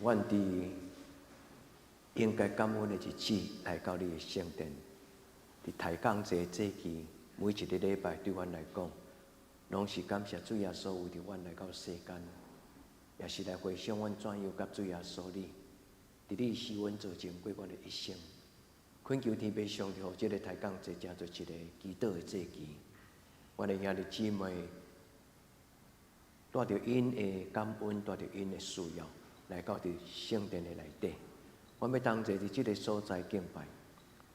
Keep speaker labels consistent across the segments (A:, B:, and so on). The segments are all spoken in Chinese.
A: 阮伫应该感恩的日子来到你的圣殿，伫抬杠节祭期，每一个礼拜对阮来讲，拢是感谢主耶稣为着阮来到世间，也是来回想阮怎样甲主耶稣你，伫你施恩造成过阮的一生。恳求天父上帝，互这个抬杠节成做一个祈祷的祭期。阮的兄弟姊妹，带着因的感恩，带着因的需要，来到伫圣殿的内底。阮要同齐伫这个所在敬拜。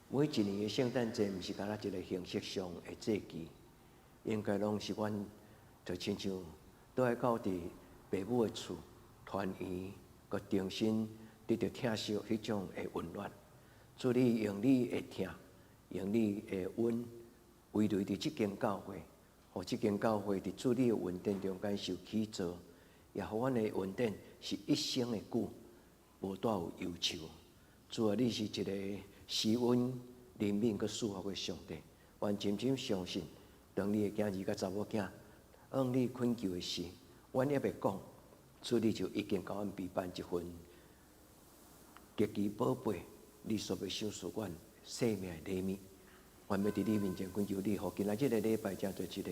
A: 每一年的圣诞节，毋是干那一个形式上的祭期，应该拢是阮就亲像倒来到伫父母的厝团圆，佮重新得到疼惜迄种的温暖。主你用你的疼，用你的恩，围绕伫即间教会，互即间教会伫主你的恩典中间受起造，也互阮的恩典是一生的久，无带有忧愁。主啊，你是一个施恩、怜悯佮赐福的上帝，阮真正相信，当你的囝儿甲查某囝向你恳求的时，阮也袂讲，主你就已经甲阮备办一份极其宝贝。你所要享受阮生命的礼物，阮要伫你面前恳求你，互今仔日个礼拜成做一个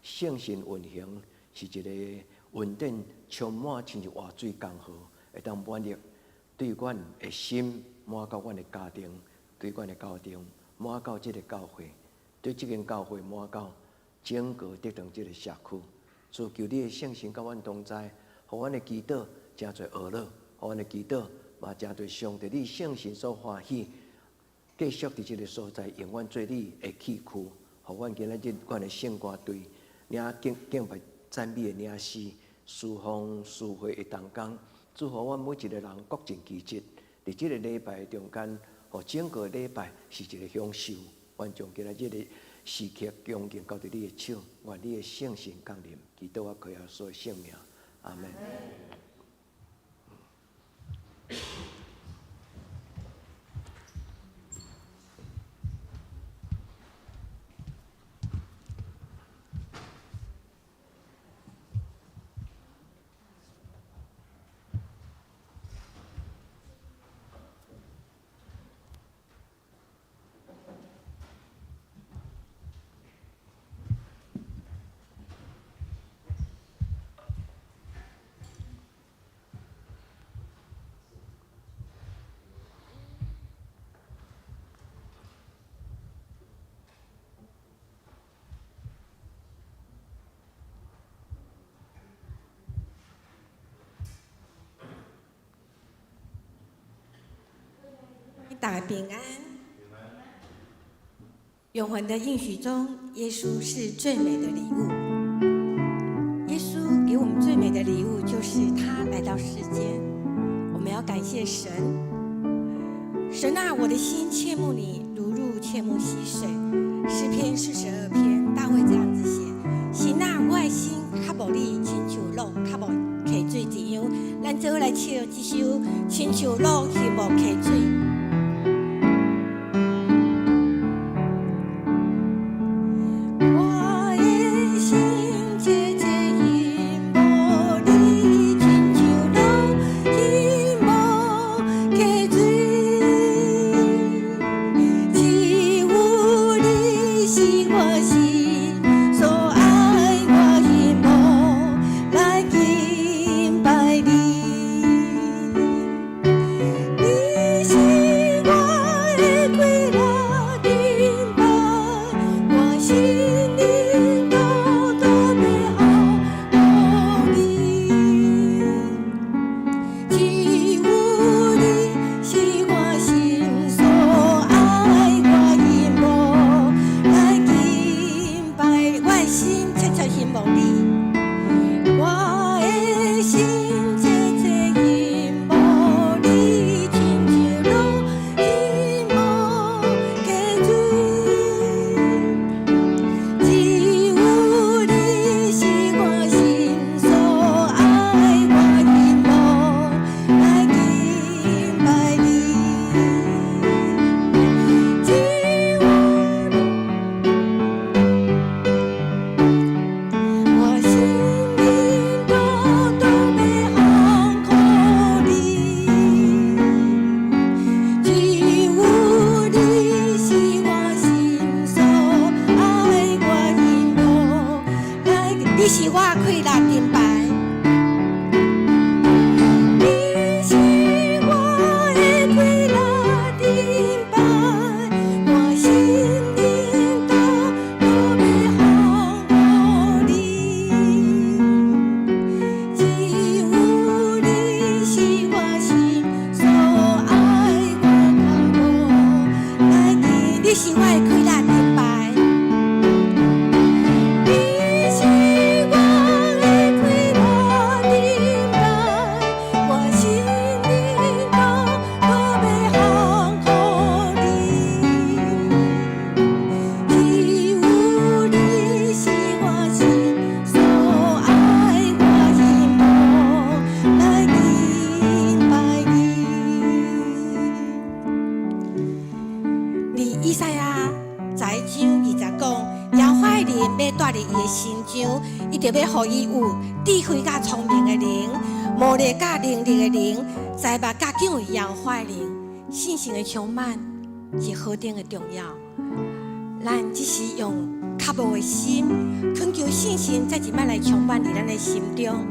A: 圣神运行，是一个稳定、充满，亲像活水江河，会当满溢对阮的心，满到阮的家庭，对阮的家庭，满到即个教会，对即间教会满到整个得当即个社区。主求你的圣神甲阮同在，互阮的祈祷真侪娱乐，互阮的祈祷。嘛，真对上帝，你圣神所欢喜，继续伫这个所在，永远做你的器躯，互阮今仔日阮的圣歌队，领敬拜赞美的领诗，侍奉聚会的同工，祝福阮每一个人各尽其职，伫这个礼拜中间，互整个礼拜是一个享受。阮将今仔日的时刻恭敬交伫你的手，愿你的圣神降临，祈祷我靠耶稣的圣名，阿门。
B: 大家平安。永恒的应许中，耶稣是最美的礼物。耶稣给我们最美的礼物，就是他来到世间。我们要感谢神。神啊，我的心切慕你，如入切慕溪水。诗篇42篇，大卫这样子写：神啊，我的心较无你亲像鹿，较无溪水一样。咱做来唱一首亲像鹿，希望溪水。
C: 你心。
B: 顶摆。你是我的快乐顶摆，我心灵都要奉给你。只有你是我心所爱我靠我来记，你是我的快乐顶摆。以赛亚在章20讲，耶和华的灵要住伫伊的心上，伊就要予伊有智慧甲聪明的灵，魔力甲能力的灵，在目甲敬畏耶和华的灵，信心的充满是何等的重要。咱只是用较无的心，恳求信心再一摆来充满伫咱的心中，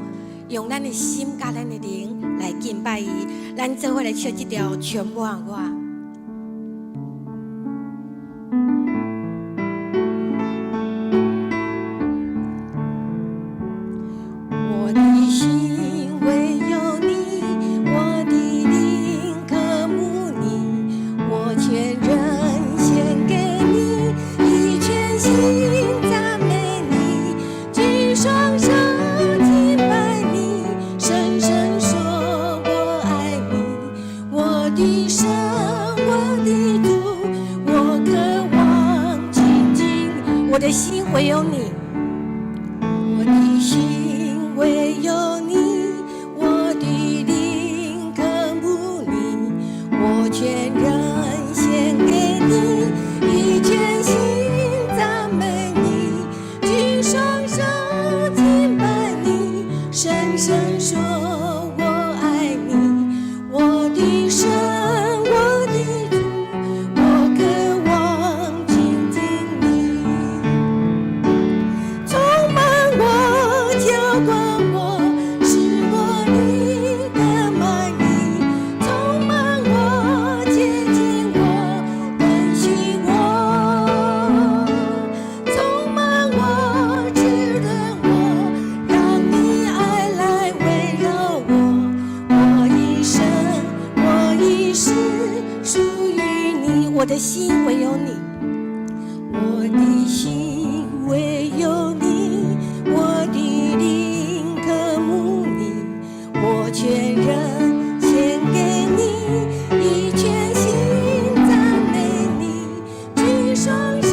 B: 用咱的心甲咱的灵来敬拜伊。咱做伙来唱这条全满我。我的心唯有你，我的灵渴慕你，我全人献给你，以全心赞美你，举双手敬拜你，深深说我爱你，我的神，我的主，我渴望亲近你，我的心唯有你，我的心唯有你，我的灵渴慕你，我全人献给你，以全心赞美你，举双手敬拜你，深深说我爱你，我的神，我的主，我渴望亲近你，充满我，浇灌我，使我灵的满意，充满我，接近我，更新我，充满我，滋润我，让你爱来围绕我，我一生，我一世属于你，我的心唯有你，我的心唯有你，我的灵渴慕你，我全人献给你，以全心赞美你，举双手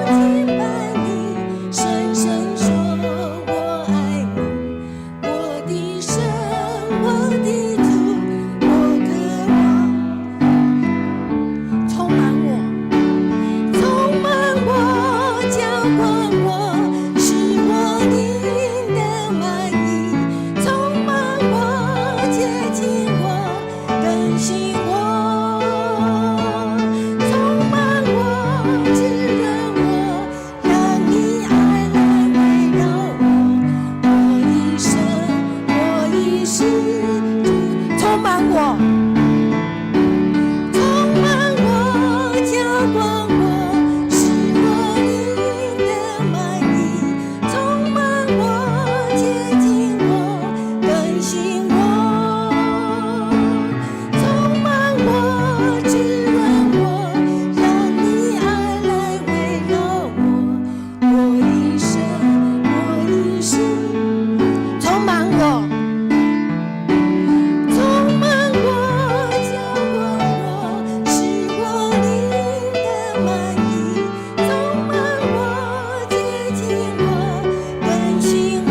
B: 敬拜你，深深说我爱你，我的神，我的主，我渴望充满我。充满我，浇灌我，使我灵的满意，充满我，接近我，更新我，充满我，滋润我，让你爱来围绕我，我一生，我一世，充满我。充满我，浇灌我，使我灵的满意，充满我，接近我，更新我，充满我，滋润我，让你爱来围绕我，我一生，我一世，充满我。充满我，浇灌我，使我灵的满意，充满我，接近我，更新我，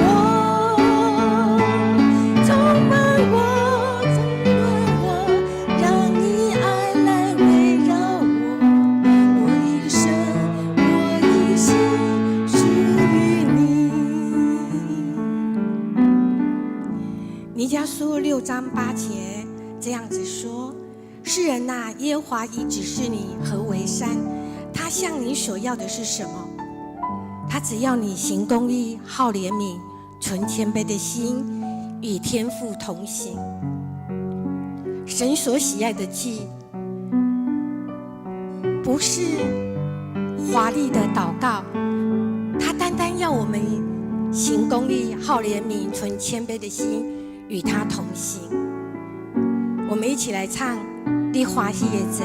B: 充满我，滋润我，让你爱来围绕我，我一生，我一世属于你。弥迦书6章8节这样子说：世人呐，耶和华已指示你何为善，他向你所要的是什么？他只要你行公义、好怜悯、存谦卑的心，与天父同行。神所喜爱的祭，不是华丽的祷告，他单单要我们行公义、好怜悯、存谦卑的心，与他同行。我们一起来唱《你欢喜的祭》。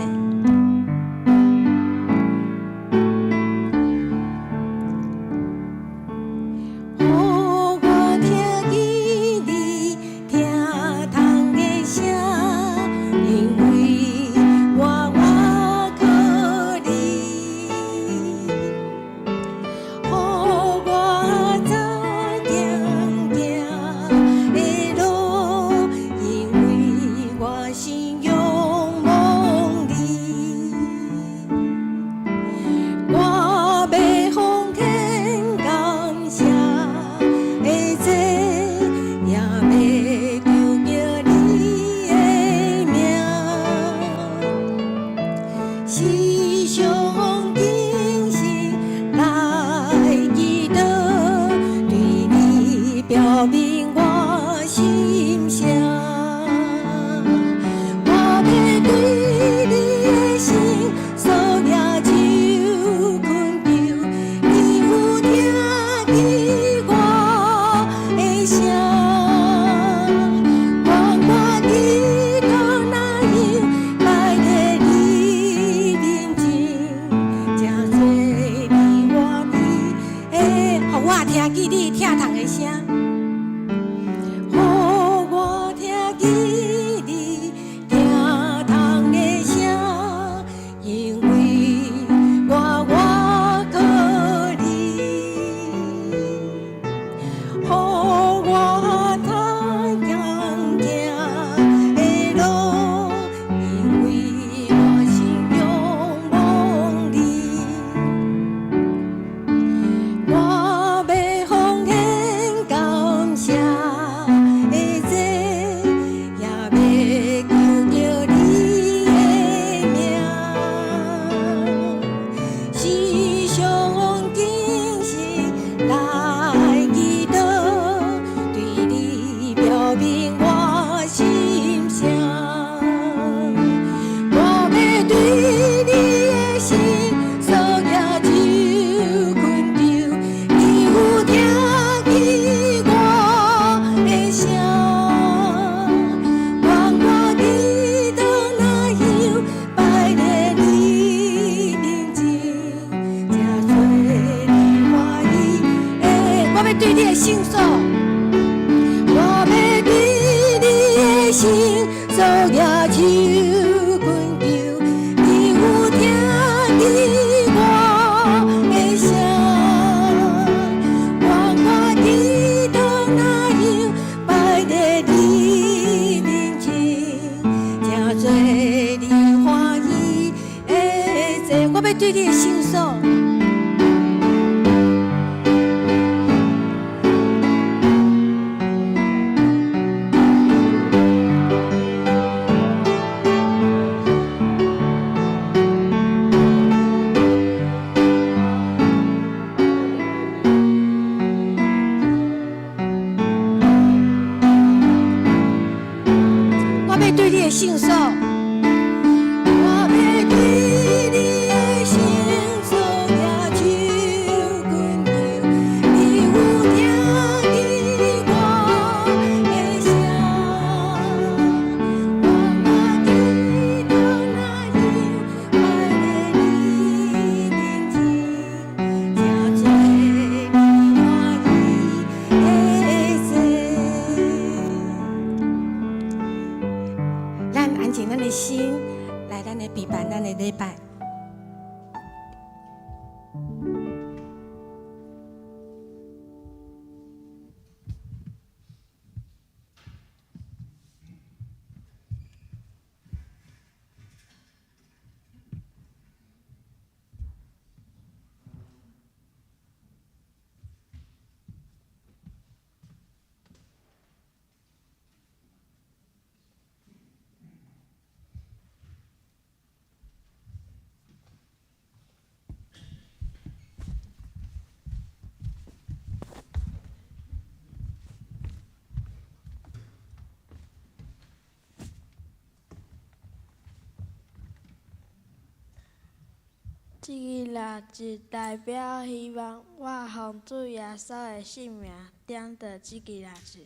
C: 这个日子代表希望我奉主耶稣的性命点到这个日子。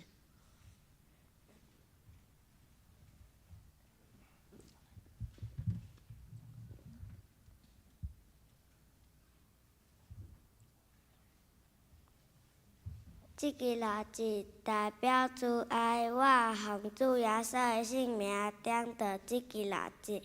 D: 这个日子代表主爱我，奉主耶稣的性命点到这个日子。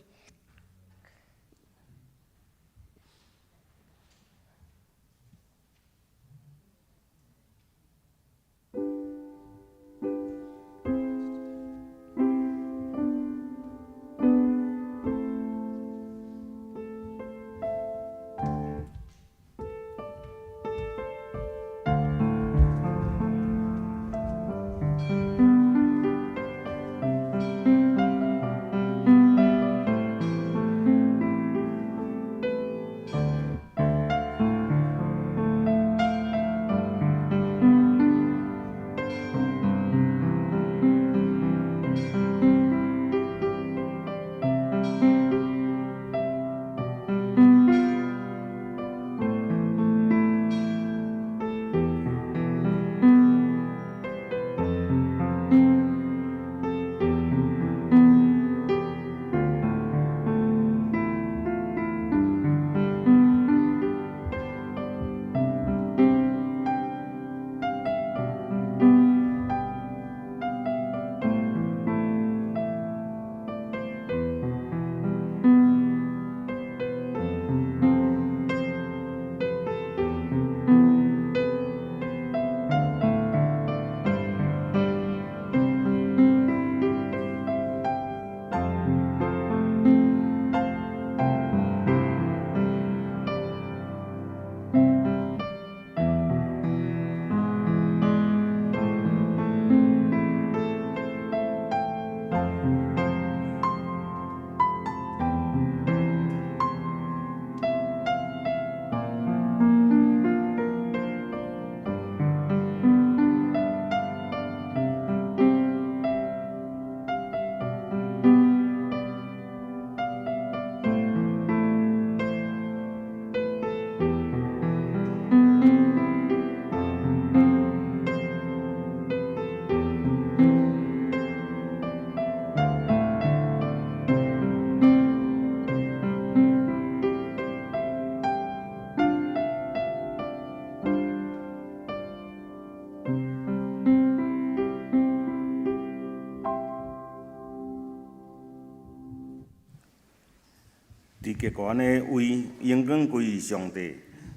E: 伫极悬的位，荣光归于上帝，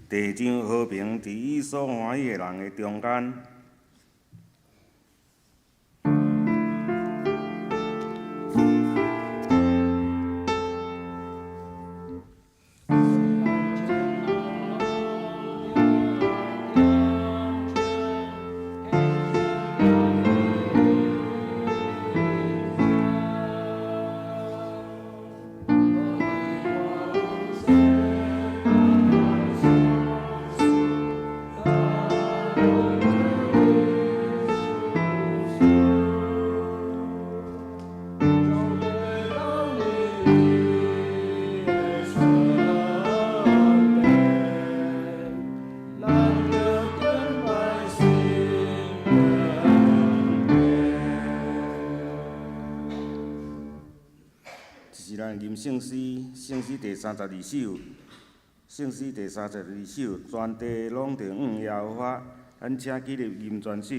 E: 地上和平伫伊所欢喜的人的中间。是咱吟圣诗，圣诗第32首，圣诗第32首，全地拢着仰耶和华，咱请起立吟全首。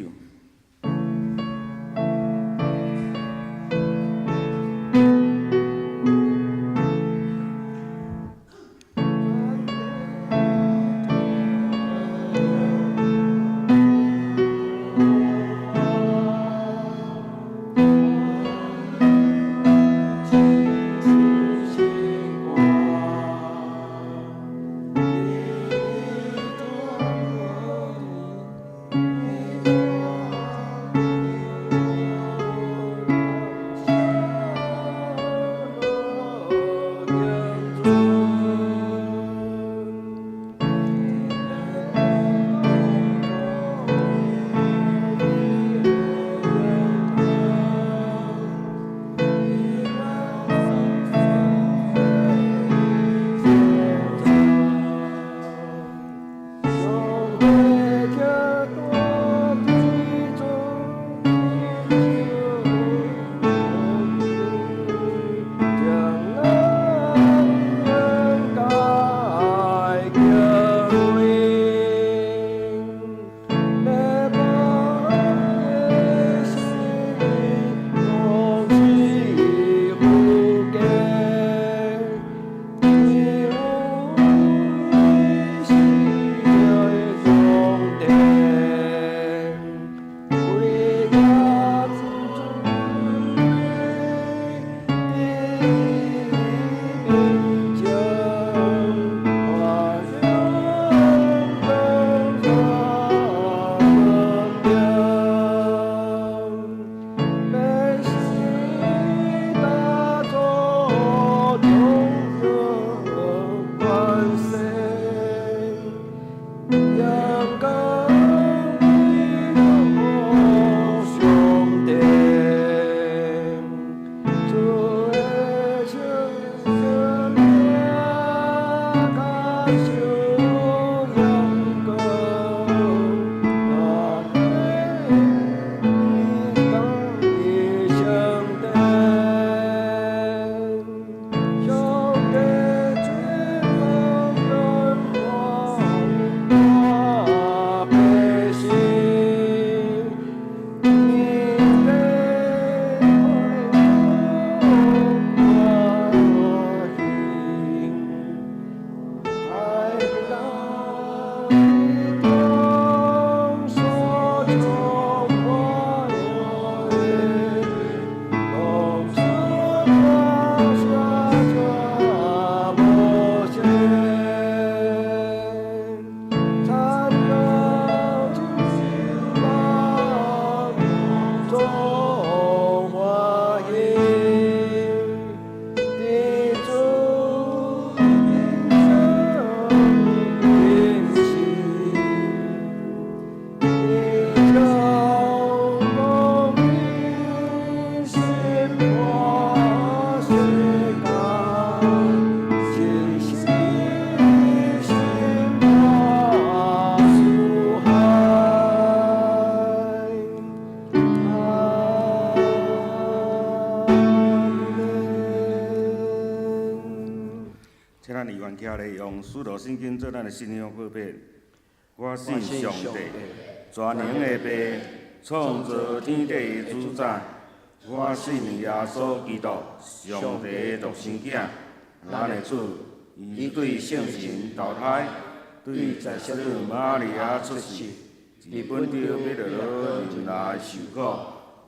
E: 请咱议员徛咧，用使徒圣经做咱的信仰报片。我信上帝，全能的爸，创造天地的主宰。我信耶稣基督，上帝的独生囝，咱的主，伊对圣神投胎，对在圣女玛利亚出世，日本着要落人来受苦，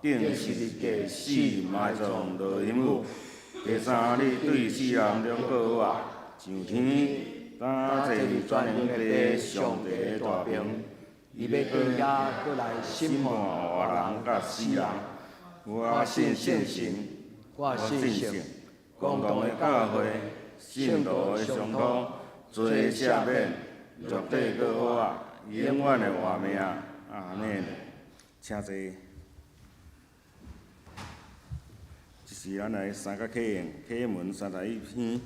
E: 顶十字架死，埋葬落阴府。第三日对死人中过活，上天打坐全能的爸，上帝的大兵，伊要更加过来审判活人甲死人。我信圣神，我信圣，共同的教会，圣道的上通，罪赦免，绝对过活，永远的活命。阿免。请坐。这是咱来三角启应，启文31篇，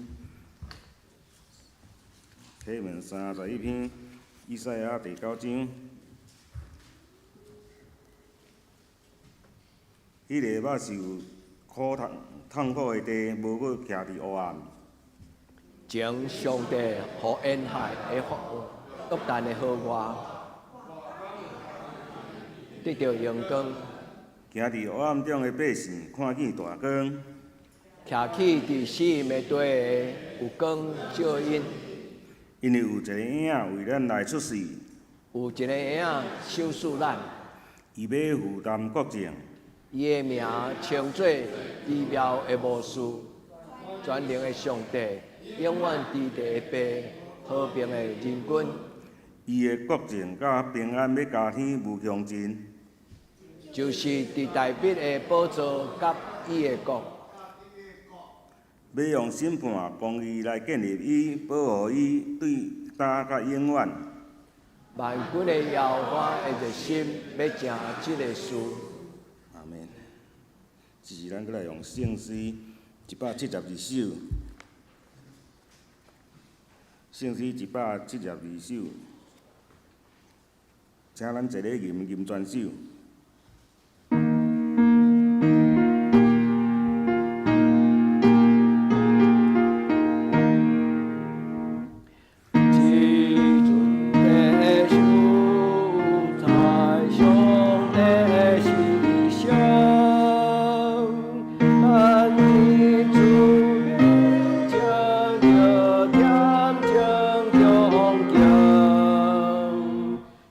E: 启文31篇，以赛亚第9章。迄个肉受苦痛苦的地，无搁徛伫黑暗。
A: 将上帝和沿海的约旦的河外，得到阳光。
E: 行伫黑暗中的百姓看见大光。
A: 徛起伫死荫的地的有光照因。
E: 因为有一个影为咱来出世。
A: 有一个影守护咱。
E: 伊要负担国政。
A: 伊的名称做奇妙的魔术，全能的上帝，永远伫地的爸，和平的人君。
E: 伊的国政甲平安要加添无穷尽，
A: 就是伫大笔的宝座甲伊的国，
E: 要用审判公义来建立伊，保护伊对打甲永远。
A: 万军的耶和华的热心要成即个事。
E: 阿免。这是咱过来用圣诗172首，圣诗172首，请咱坐咧吟全首。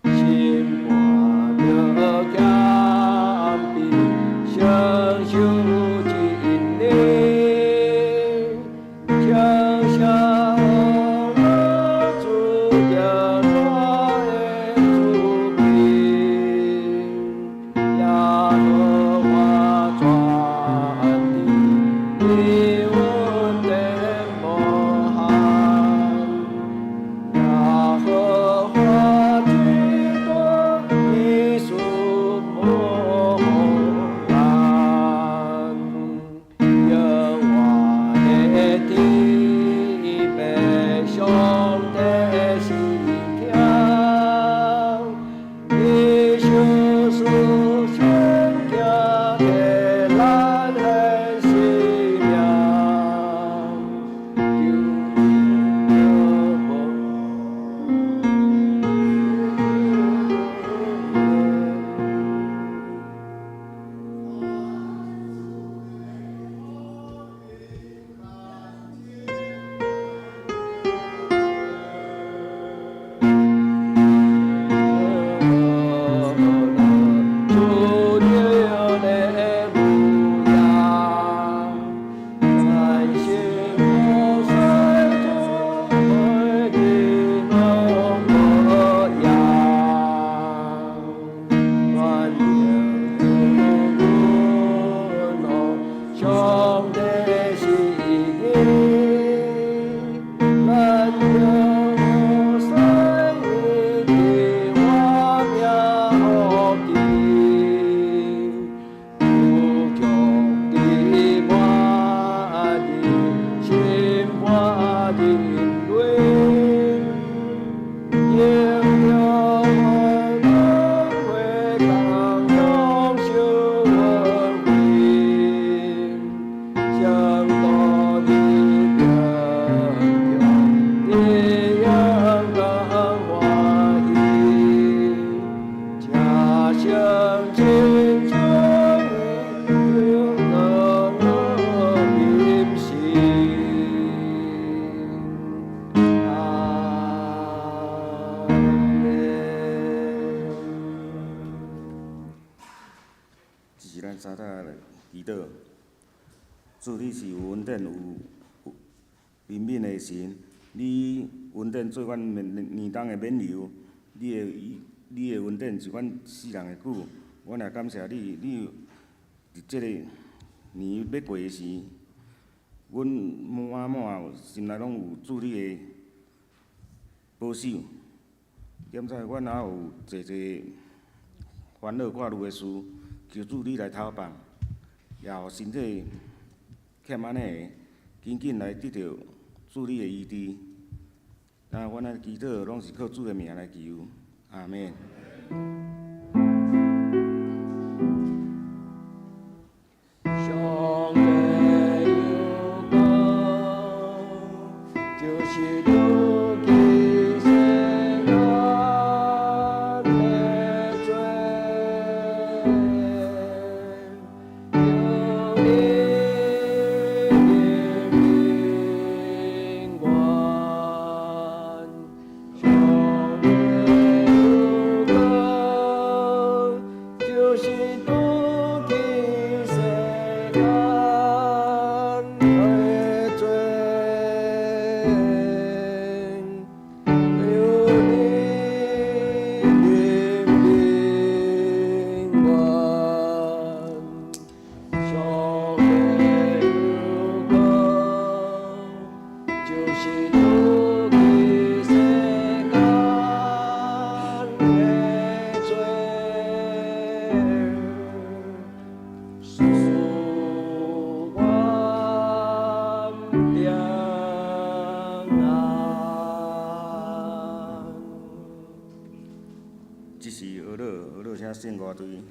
A: 心肝着
E: 咱三大祈祷。主，你是有稳定、有灵敏的神，你稳定做阮年冬的冕旒，你的稳定是阮世人的久。阮也感谢你，你伫即个年要过时，阮满心内拢有主你的保守。兼且阮也有济济烦恼挂虑的事，求主你来透放，也互身体欠安尼的，紧紧来得到主你的医治。阮的祈祷拢是靠主的名来求，阿免。
A: 上帝有功，就是如今世间的罪，有你的平安。上帝有功，就是如今世间的罪，有你的平安。上帝有功，就是如今世间的罪，使我平安。
E: 即是学乐声剩偌堆。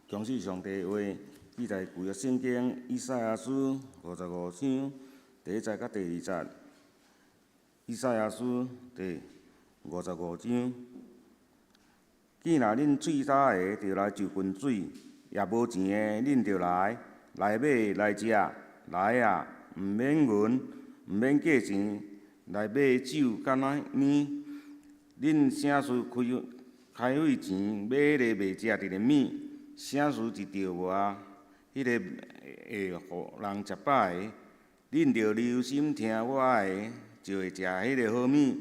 E: 恭喜上帝的话，记在旧约圣经以赛亚书55章第1节甲第2节。以赛亚书第55章，见若恁喙焦的，就来就近水；也无钱的，恁就来买来食。来啊，毋免银，毋免价钱，来买酒甲面。恁啥事开费钱买迄个袂食得的面？啥事一着无啊？迄个会互人食饱的，恁着留心听我的，就会食迄个好面，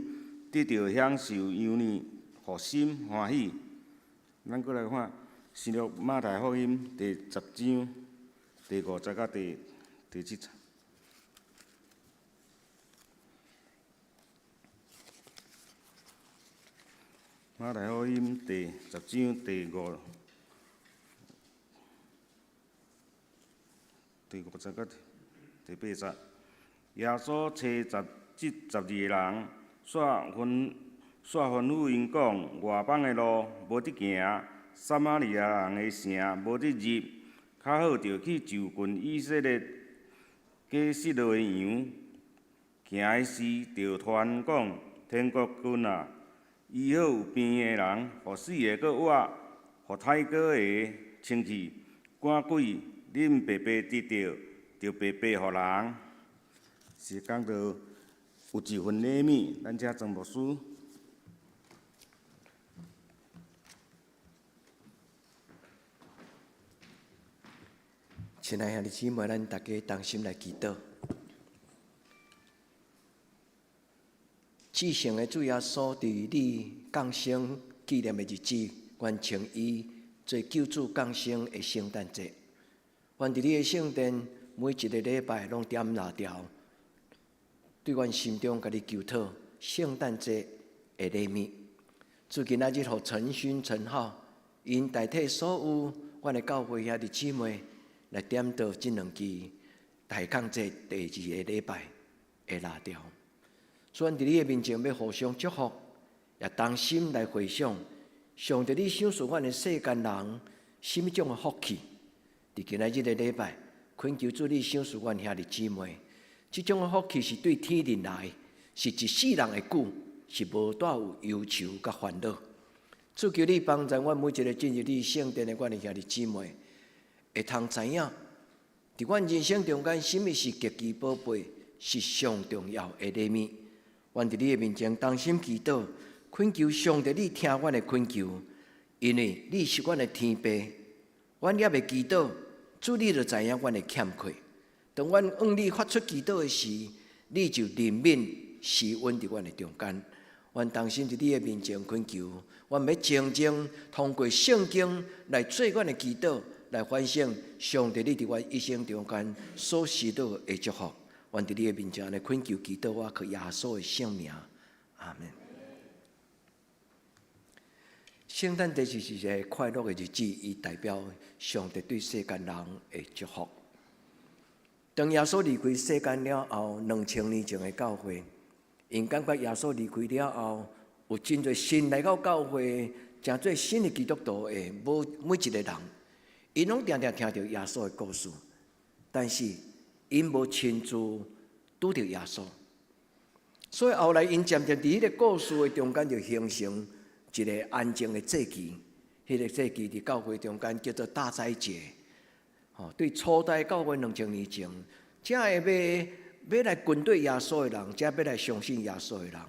E: 得着享受幼年，互心欢喜。咱过来看新约马太福音第10章第5节到第7节。马太福音第10章第5节到第8节。耶稣找12个人，煞吩咐因讲：外邦的路无得行，撒玛利亚人的城无得入，较好着去就近以色列过失落的羊。行的时着传讲：天国近啊！医好有病的人，互死的搁活，互太过的清气，赶鬼，恁白白得着，着白白互人。是讲到有一份礼物，咱遮曾牧师。
A: 亲爱兄弟姊妹，咱大家同心来祈祷。至圣的主耶稣，伫你降生纪念的日子，完成伊做救主降生的圣诞节。愿伫你的圣殿，每一个礼拜拢点蜡条，对阮心中甲你求讨圣诞节的礼物。主今仔日，互陈勋、陈浩，因代替所有阮的教会兄弟姊妹来点到这2支大抗节第2个礼拜的蜡条。所以，伫你的面前要互相祝福，也同心来回想，上帝你赏赐阮的世间人什么种的福气？伫今仔日的礼拜，恳求主你赏赐阮兄弟姊妹，这种的福气是对天而来，是一世人的久，是无带有忧愁甲烦恼。主求你帮助阮每一个进入你圣殿的阮的兄弟姊妹，会通知影，伫阮人生中间，什么是极其宝贝，是上重要的礼物。阮伫你的面前同心祈祷，恳求上帝你听阮的恳求，因为你是阮的天父。阮也未祈祷，主你就知影阮的欠缺。当阮向你发出祈祷的时，你就怜悯施恩伫阮的中间。阮同心伫你的面前恳求，阮要静静通过圣经来做阮的祈祷，来反省上帝你伫阮一生中间所施到的祝福。阮伫你的面前来恳求祈祷，我靠耶稣的圣名，阿门。圣诞节是一个快乐的日子，伊代表上帝对世间人的祝福。当耶稣离开世间了后，2000年前的教会，因感觉耶稣离开了后，有真侪新来到教会，真侪新的基督徒的每一个人，因拢常常听到耶稣的故事，但是因无亲自拄着耶稣，所以后来因渐渐伫迄个故事的中间就形成一个安静的节期。迄个节期伫教会中间叫做大斋节。对初代教会2000年前，才会要来跟对耶稣的人，才要来相信耶稣的人，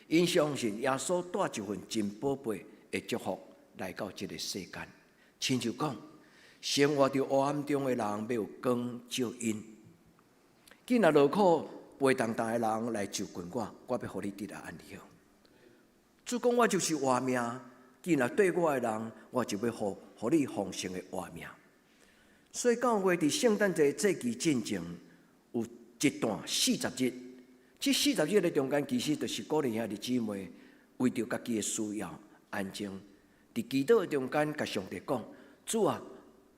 A: 因相信耶稣带一份真宝贝的祝福来到这个世间。亲像讲，生活在黑暗中的人要有光照因。既然劳苦背重担的人来就近我，我要互你得到安息。主讲我就是活命，既然对我的人，我就要互你丰盛的活命。所以教会伫圣诞节节期进前有一段40日，这40日的中间，其实就是鼓励兄弟姊妹为着家己的需要安静，伫祈祷的中间，甲上帝讲：主啊，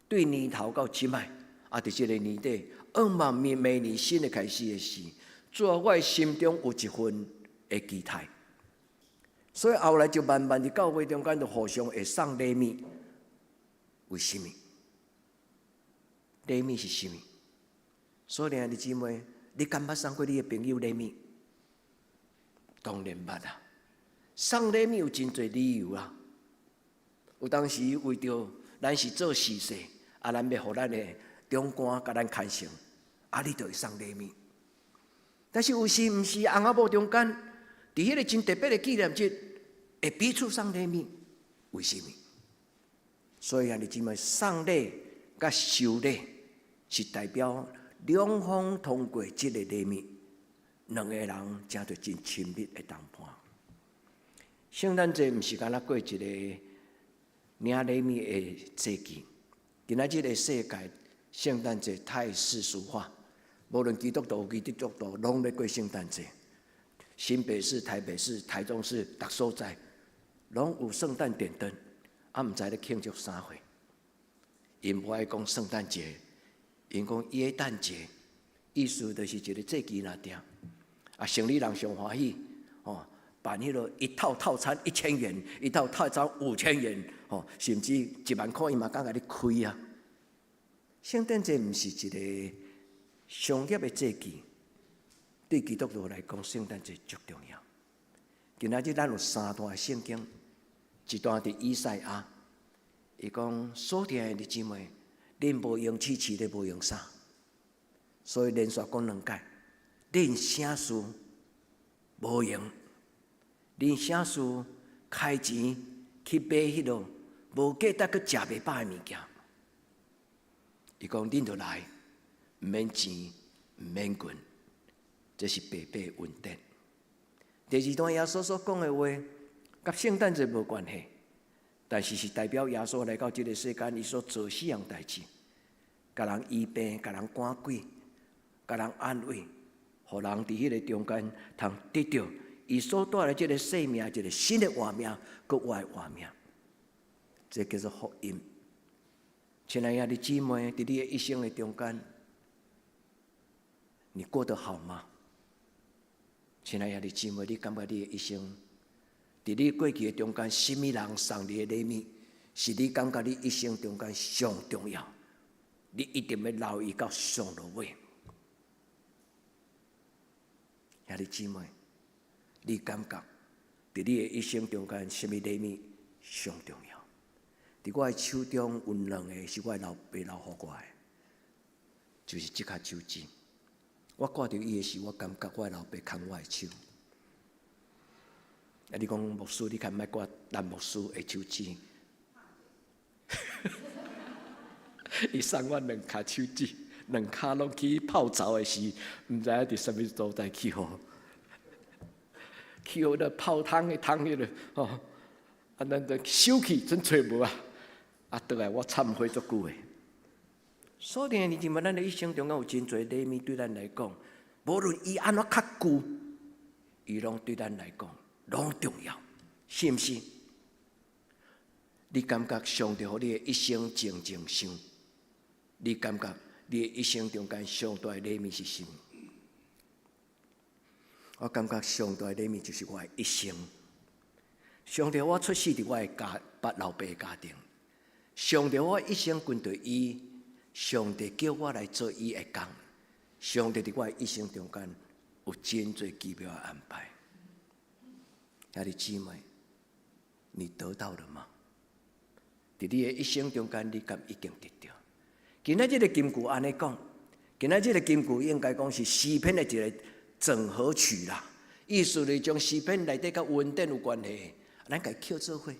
A: 对年头到即摆，伫这个年底，望明年新的开始的时，主啊，我的心中有一份的期待。所以后来就慢慢伫教会中间就互相会送礼物。为什么？礼物是什么？所以，弟姊妹，你敢捌送过你的朋友礼物？当然捌啊！送礼物有真侪理由啊。有当时为着咱是做事势，咱要互咱的长官甲咱看成，你就会送礼物。但是有时毋是翁仔某中间，伫迄个真特别的纪念日，会彼此送礼物，为什么？所以弟姊妹，送礼甲收礼是代表两方通过即个礼物，两个人才着真亲密的同伴。圣诞节毋是干那过一个领礼物的节期，今仔日的世界，圣诞节太世俗化，无论基督徒、基督徒，拢咧过圣诞节。新北市、台北市、台中市，各所在拢有圣诞电灯，毋知咧庆祝啥货。因无爱讲圣诞节，因讲耶诞节，意思就是一个节期那点。生理人上欢喜，办迄个一套套餐1000元，一套套餐5000元，甚至1万块，伊嘛敢甲你开啊！圣诞节毋是一个商业的节期，对基督徒来讲，圣诞节足重要。今仔日咱有3段圣经，一段伫以赛亚，伊讲所听的弟姊妹，恁无用试试咧，无用啥，所以连续讲2届，恁啥事无用。恁啥事开钱去买迄落无价值佮食袂饱的物件？伊讲恁就来，毋免钱，毋免quyền，这是白白的恩典。第2段耶稣所讲的话，甲圣诞节无关系，但是是代表耶稣来到这个世间，伊所做4样代志：甲人医病，甲人赶鬼，甲人安慰，互人伫迄个中间通得到。伊所带来这个生命，一个新的活命，搁活的活命，这叫做福音。亲爱的姊妹，在你的一生的中间，你过得好吗？亲爱的姊妹，你感觉你的一生，在你过去的中间，什么人送你的礼物，是你感觉你一生中间上重要？你一定要留意到上落尾。兄弟姊妹。你感觉，在你的一生中间，什么礼物上重要？在我的手中有2个，是我老爸留予我的，就是这颗手指。我挂着伊的时，我感觉我的老爸牵我的手。你讲牧师，你看莫挂蓝牧师的手指，伊送我2颗手指，2颗拢去泡澡的时，毋知影伫什么所在去好。去迄个泡汤的汤迄个，咱就收去真找无啊！倒来我忏悔足久的。所以你认为咱的一生中间有真侪礼物对咱来讲，无论伊安怎较旧，伊拢对咱来讲拢重要，是毋是？你感觉上帝互你的一生静静想？你感觉你的一生中间上大的礼物是什么？我感觉上大的礼物就是我的一生。上帝，我出世伫我的老爸的家庭。上帝，我一生跟随伊。上帝叫我来做伊的工。上帝伫我的一生中间有真侪奇妙的安排。兄弟姊妹，你得到了吗？伫你的一生中间，你敢已经得到？今仔日的金句安尼讲，今仔日的金句应该讲是诗篇的一个整合曲啦，意思是将诗篇内底甲恩典有关系，咱家捡做伙。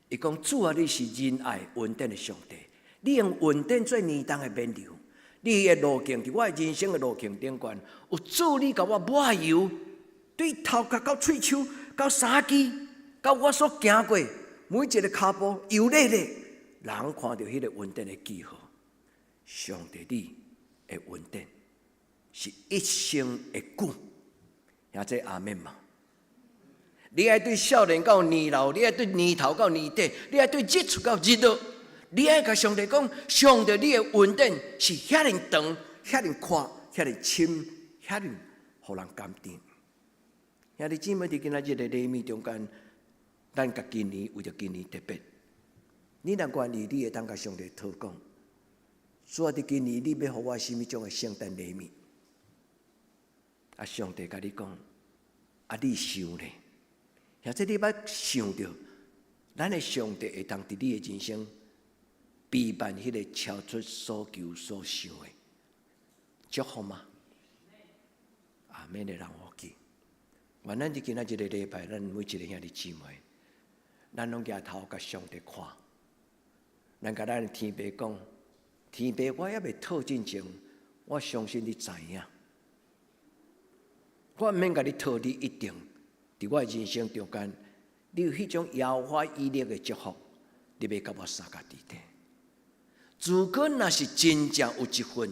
A: 伊讲主啊，你是仁爱恩典的上帝，你用恩典做年冬的免流，你的路径伫我的人生的路径顶悬，有主你甲我抹油，对头壳到喙手到衫机，到我所行过每一个骹步油咧咧，人看到迄个恩典的记号，上帝你的恩典。是一生会久，也即阿们嘛。你爱对少年到年老，你爱对年头到年底，你爱对日出到日落，你爱甲上帝讲，上帝你的恩典是遐尼长、遐尼宽、遐尼深、遐尼互人甘甜。兄弟姊妹，伫今仔日的礼物中间，咱甲今年为着今年特别，你若愿意，你会当甲上帝讨讲。主啊，伫今年你要互我什么种的圣诞礼物？啊，上帝甲你讲，啊，你想咧？或者你捌想着，咱的上帝会当伫你的人生陪伴迄个超出所求所想的祝福吗？阿免的人我记。原咱伫今仔日个礼拜，咱每一个兄弟姊妹，咱拢举头甲上帝看，咱甲咱的天父讲，天父，我还未讨进前，我相信你知影，我毋免甲你讨，你一定伫我人生中间，你有迄种遥花屹立的祝福，你要甲我三甲地底。如果若是真正有一份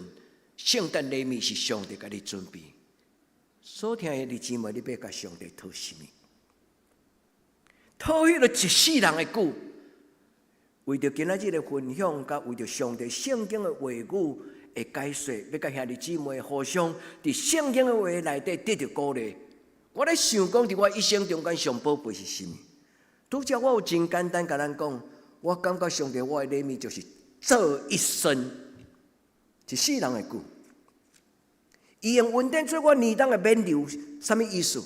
A: 圣诞礼物是上帝甲你准备，所听的弟姊妹，你要甲上帝讨什么？讨迄个一世人的久，为着今仔日的分享，甲为着上帝圣经的话语的解说，要甲兄弟姊妹互相伫圣经的话内底得到鼓励。我咧想讲，伫我一生中间上宝贝是什么？拄则我有真简单甲咱讲，我感觉上帝我的礼物就是做一生一世人的久。伊用恩典做我年当的免流，什么意思？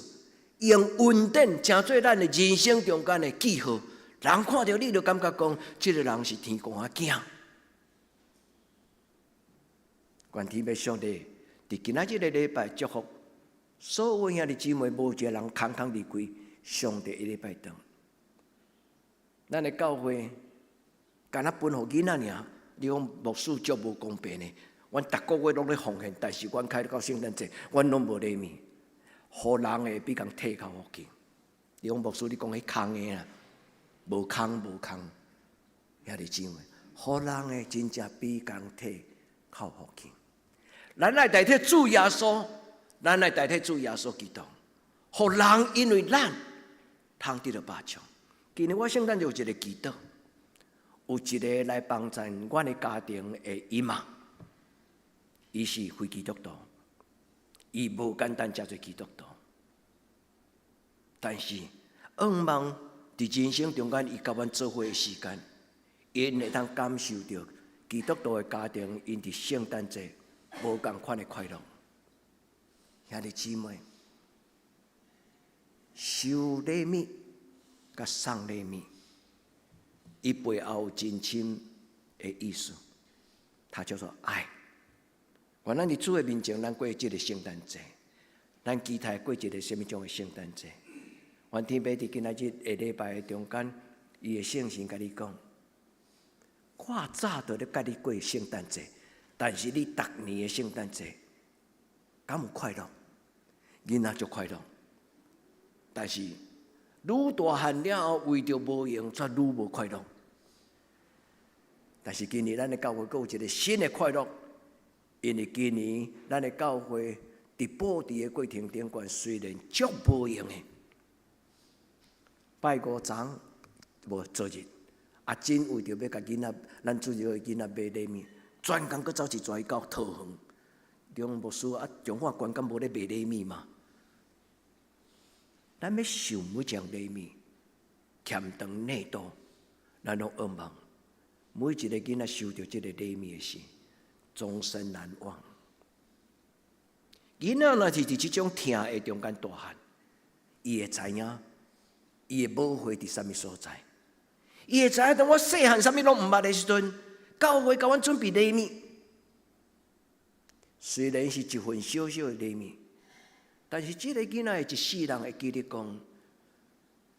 A: 伊用恩典成做咱的人生中间的记号。人看到你就感觉讲，这个人是天公仔囝。愿天父上帝伫今仔日个礼拜祝福所有兄弟姊妹，无一个人空空离开上帝的礼拜堂。咱的教会干那分互囡仔尔，你讲牧师足无公平的。阮逐个月拢咧奉献，但是阮开到圣诞节，阮拢无礼物，互人的比共摕较好紧。你讲牧师，你讲迄空的啦，无空无空，兄弟姊妹，互人的真正比共摕较好紧。咱来代替主耶稣，咱来代替主耶稣基督，互人因为咱通得到饱足。今年我圣诞就有一个祈祷，有一个来帮衬阮的家庭的姨妈。伊是非基督徒，伊无简单真侪基督徒，但是盼望伫人生中间，伊甲阮做伙的时间，因会当感受到基督徒的家庭因伫圣诞节无共款的快乐。兄弟姊妹，收礼物甲送礼物，伊背后有真深的意思，它叫做爱。原咱伫主的面前，咱过即个圣诞节，咱期待过一个什么种的圣诞节？愿天父伫今仔日下礼拜的中间，伊的圣神甲你讲，我早就咧甲你过圣诞节，但是你逐年的圣诞节，敢有快乐？囡仔足快乐，但是愈大汉了后，为着无用，却愈无快乐。但是今年咱的教会阁有一个新的快乐。因为今年咱的教会伫布置的过程中间，虽然足无用的，拜五早无做日，啊，真为着要甲囡仔，咱主要的囡仔买礼物，专工阁走一拽到桃园，中牧师啊，中华观感无咧卖礼物嘛？咱要想每项礼物，欠长内多，咱拢盼望每一个囡仔收到这个礼物的时，终身难忘。囡仔若是伫即种疼的中间大汉，伊会知影，伊的宝贵伫什么所在。伊会知影，当我细汉啥物拢毋捌的时阵，教会甲阮准备礼物，虽然是一份小小的礼物，但是即个囡仔的一世人会记得讲，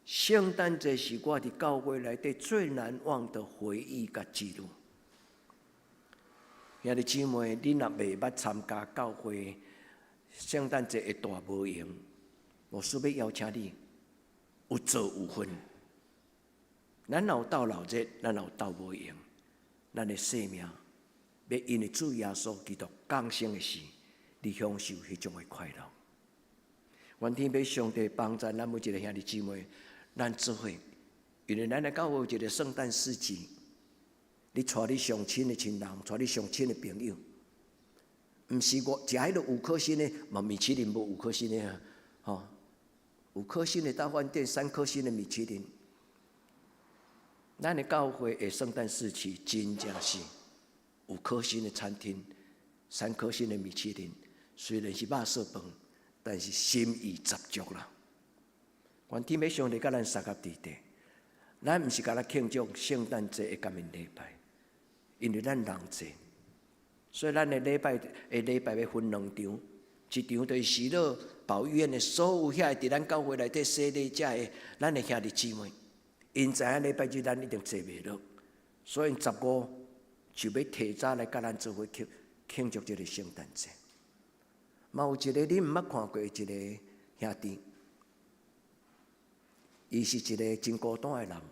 A: 圣诞节是我伫教会内底最难忘的回忆甲记录。兄弟姊妹，你若袂捌参加教会圣诞节的大无用，牧师要邀请你有做有分。咱若有斗闹热，咱若有斗无用，咱的生命要因为主耶稣基督降生的时，你享受迄种的快乐。愿天父上帝帮助咱每一个兄弟姊妹，咱做伙，因为咱的教会有一个圣诞市集。你带你上亲的亲人，带你上亲的朋友，毋是我食迄个5颗星的，嘛米其林无5颗星的啊，吼，5颗星的大饭店，3颗星的米其林，咱的教会的圣诞市区真正是5颗星的餐厅，3颗星的米其林，虽然是肉色饭，但是心意十足啦。愿天父上帝甲咱三合伫地，咱毋是甲咱庆祝圣诞节的感恩礼拜，因为咱人济，所以咱的礼拜要分2场，一场就是喜乐保育院的所有遐伫咱教会内底洗礼者的咱的兄弟姊妹，因知影礼拜日咱一定坐袂落，所以15就要提早来甲咱做伙庆祝这个圣诞节。嘛有一个你毋捌看过一个兄弟，伊是一个真孤单的人，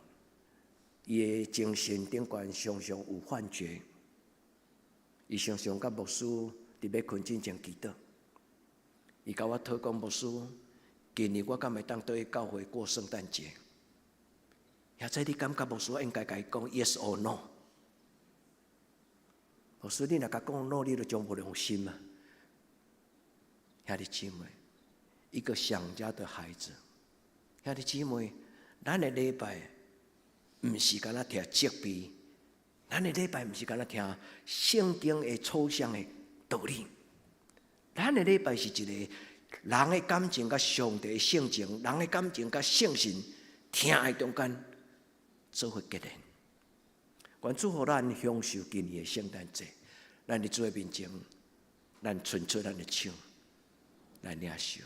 A: 伊的精神顶悬常常有幻觉，伊常常甲牧师伫要困之前祈祷。伊甲我讨讲，牧师，今年我敢会当倒去教会过圣诞节？现在你感觉牧师应该甲伊讲 yes or no？ 牧师，你若甲讲 no， 你就将无良心啊！兄弟姊妹，一个想家的孩子，兄弟姊妹，咱的礼拜毋是干那听责备，咱的礼拜毋是干那听圣经的抽象的道理，咱的礼拜是一个人的感情甲上帝的性情，人的感情甲圣神听的中间做伙结连。愿祝福咱享受今年的圣诞节，咱伫主的面前，咱伸出咱的手来领受。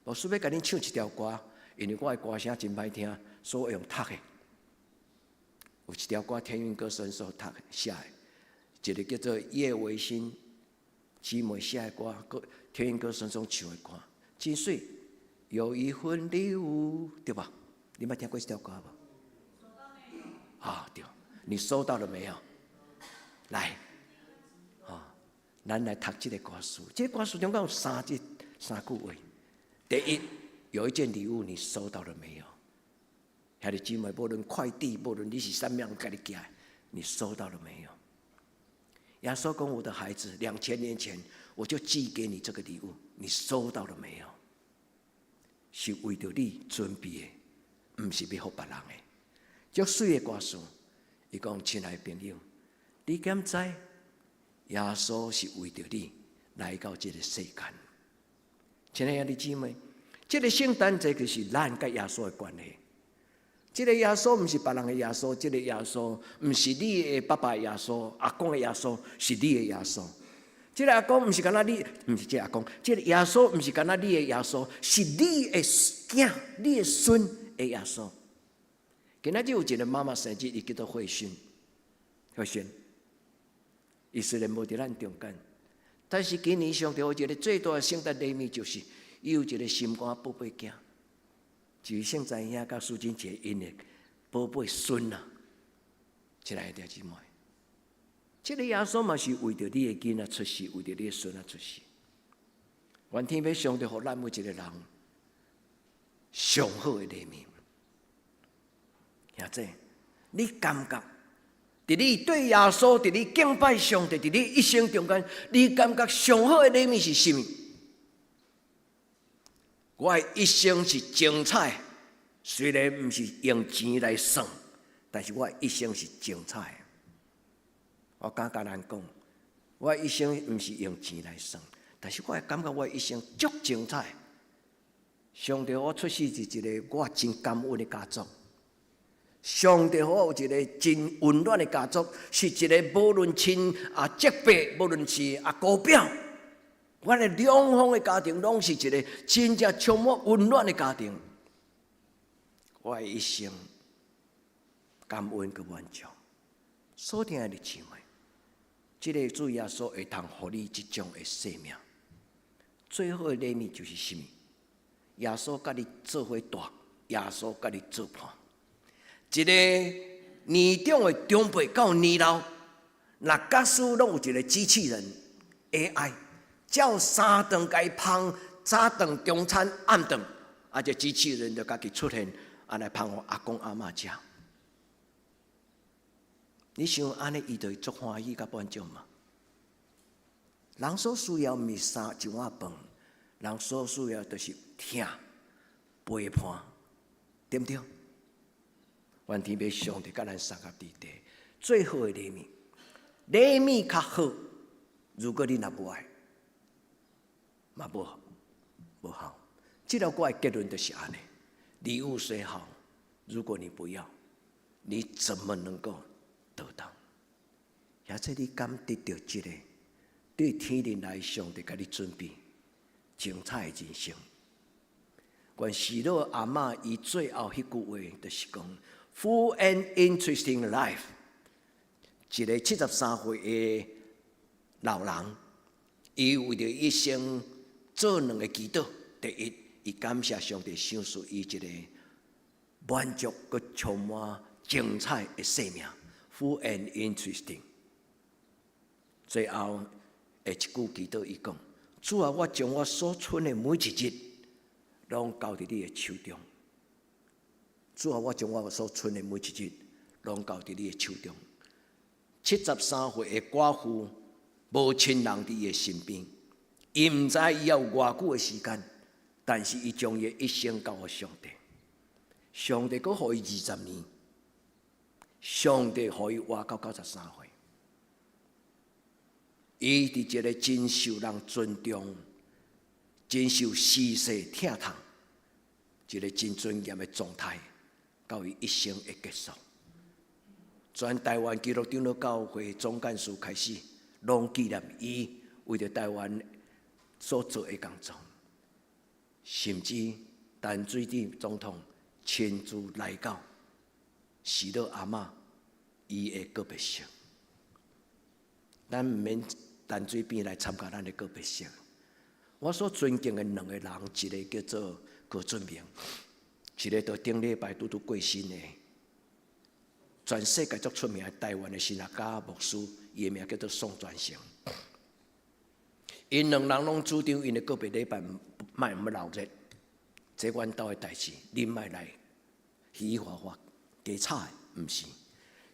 A: 牧师要甲恁唱一条歌，因为我的歌声真歹听，所以用读的。有一条歌天韵歌声所读写的，一个叫做叶维新姊妹写的歌，天韵歌声所唱的歌，真水。有一份礼物，对吧？你捌听过这条歌无？啊，对。你收到了没有？来，咱来读这个歌词。这个歌词中间有3句话。第一，有一件礼物你收到了没有？兄弟姊妹，无论快递，无论你是啥样给你寄，你收到了没有？耶稣讲：“我的孩子，2000年前我就寄给你这个礼物，你收到了没有？是为着你准备的，不是要给别人的。”足水的歌词。伊讲：“亲爱的朋友，你敢知耶稣是为着你来到这个世间？亲爱的姊妹，这个圣诞节就是咱甲耶稣的关系。这个耶稣不是别人的耶稣，这个耶稣不是你的爸爸的耶稣、阿公的耶稣，是你的耶稣。这个阿公不是干那你，不是这个阿公，这个耶稣不是干那你的耶稣，是你的囝、你的孙的耶稣。”今仔日有一个妈妈生日，伊叫做慧萱，伊虽然无伫咱中间，但是今年上帝有一个最大的圣诞礼物，就是伊有一个心肝宝贝囝，就是圣在兄甲苏金姐因的宝贝孙啊！亲爱的弟兄姊妹，这个耶稣嘛是为着你的囡仔出世，为着你的孙仔出世。愿天父上帝互咱每一个人上好的礼物。兄弟，你感觉，伫你对耶稣，伫你敬拜上帝，伫你一生中间，你感觉上好的礼物是什么？我的一生是精彩，虽然不是用钱来算，但是我的一生是精彩。我敢甲咱讲，我的一生不是用钱来算，但是我感觉我的一生足精彩。上帝，我出世是一个我真感恩的家族。上帝，我有一个真温暖的家族，是一个无论亲叔伯，无论是姑表，我的两方的家庭，拢是一个真正充满温暖的家庭。我的一生感恩佮满足。所听的姊妹，这个主耶稣会通予你这种的生命。最好的礼物就是什么？耶稣甲你做伙大，耶稣甲你做伴。一个年长的长辈到年老，那家属拢有一个机器人 AI， 照3顿甲伊烹，早顿、中餐、暗顿，这机器人就家己出现，来烹互阿公阿嬷食。你想安尼，伊就会足欢喜甲满足嘛？人所需要毋是一碗饭，人所需要就是听陪伴，对不对？愿天父上帝甲咱三合伫地，最好的礼物，礼物较好。如果你若无爱，嘛无好。这条我的结论就是安尼：礼物虽好，如果你不要，你怎么能够得到？而且你敢得到这个对天灵来上帝给你准备精彩的人生？愿喜乐阿嬷伊最后迄句话就是讲 ：“Full and interesting life。”一个73岁的老人，伊为着一生做两个祈祷：第一，伊感谢上帝赏赐伊一个满足佮充满精彩的生命 ，full and interesting。最后的一句祈祷，伊讲：主啊，我将我所存的每一日，拢交伫你的手中。主啊，我将我所存的每一日，拢交伫你的手中。73岁的寡妇，无亲人伫伊的身边，伊毋知伊要有偌久的时间，但是伊将伊一生交予上帝。上帝阁予伊20年，上帝予伊活到93岁。伊伫一个真受人尊重、真受世世疼痛、一个真尊严的状态，到伊一生的结束。全台湾基督长老教会总干事开始，拢纪念伊为着台湾所做的工作，甚至陈水扁总统亲自来到喜乐阿嬷伊的告别式。咱毋免陈水扁来参加咱的告别式。我所尊敬的两个人，一个叫做郭俊明，一个在顶礼拜拄过身的。全世界最出名的台湾的神学家牧师，伊的名叫做宋传成。因两人拢主张因的告别礼拜莫闹热，这阮兜的代志，恁莫来嘻嘻哈哈加吵的，毋是。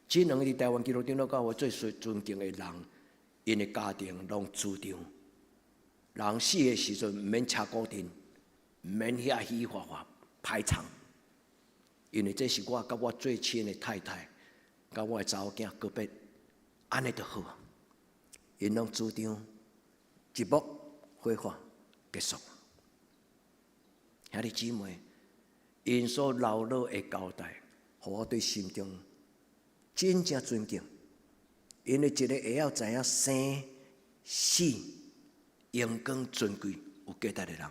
A: 这两个伫台湾基督长老教会最尊敬的人，因的家庭拢主张，人死的时阵毋免车古镇，毋免遐嘻嘻哈哈排场，因为这是我甲我最亲的太太。甲我的查某囝告别，安尼就好啊。因拢主张一幕火化结束。兄弟姊妹，因所留落的交代，互我对心中真正尊敬。因为一个会晓知影生死、阳光尊贵有价值的人，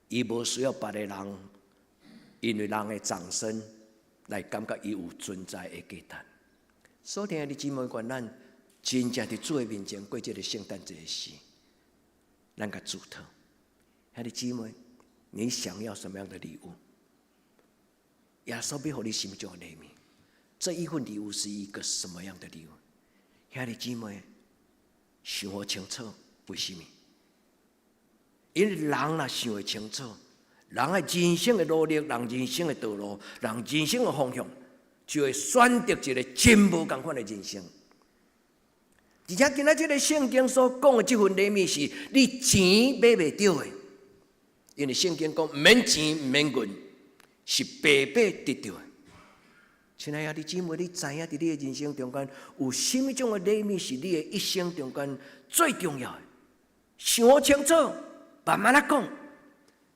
A: 伊无需要别个人因为人的掌声来感觉伊有存在的价值。所听的姊妹，愿咱真正伫主的面前过这个圣诞节时，咱甲祝祷。兄弟姊妹，你想要什么样的礼物？耶稣要予你心中的礼物。这一份礼物是一个什么样的礼物？兄弟姊妹，想好清楚，为什么？因为人若想会清楚，人的人生的努力，人人生的道路，人人生的方向。就会选择一个真无同款的人生，而且今仔这个圣经所讲的这份礼物，是你钱买袂到的，因为圣经讲，毋免钱，毋免银，是白白得到的。亲爱的姊妹，你知影伫你的人生中间，有什么种的礼物是你的一生中间最重要的？想好清楚，慢慢来讲；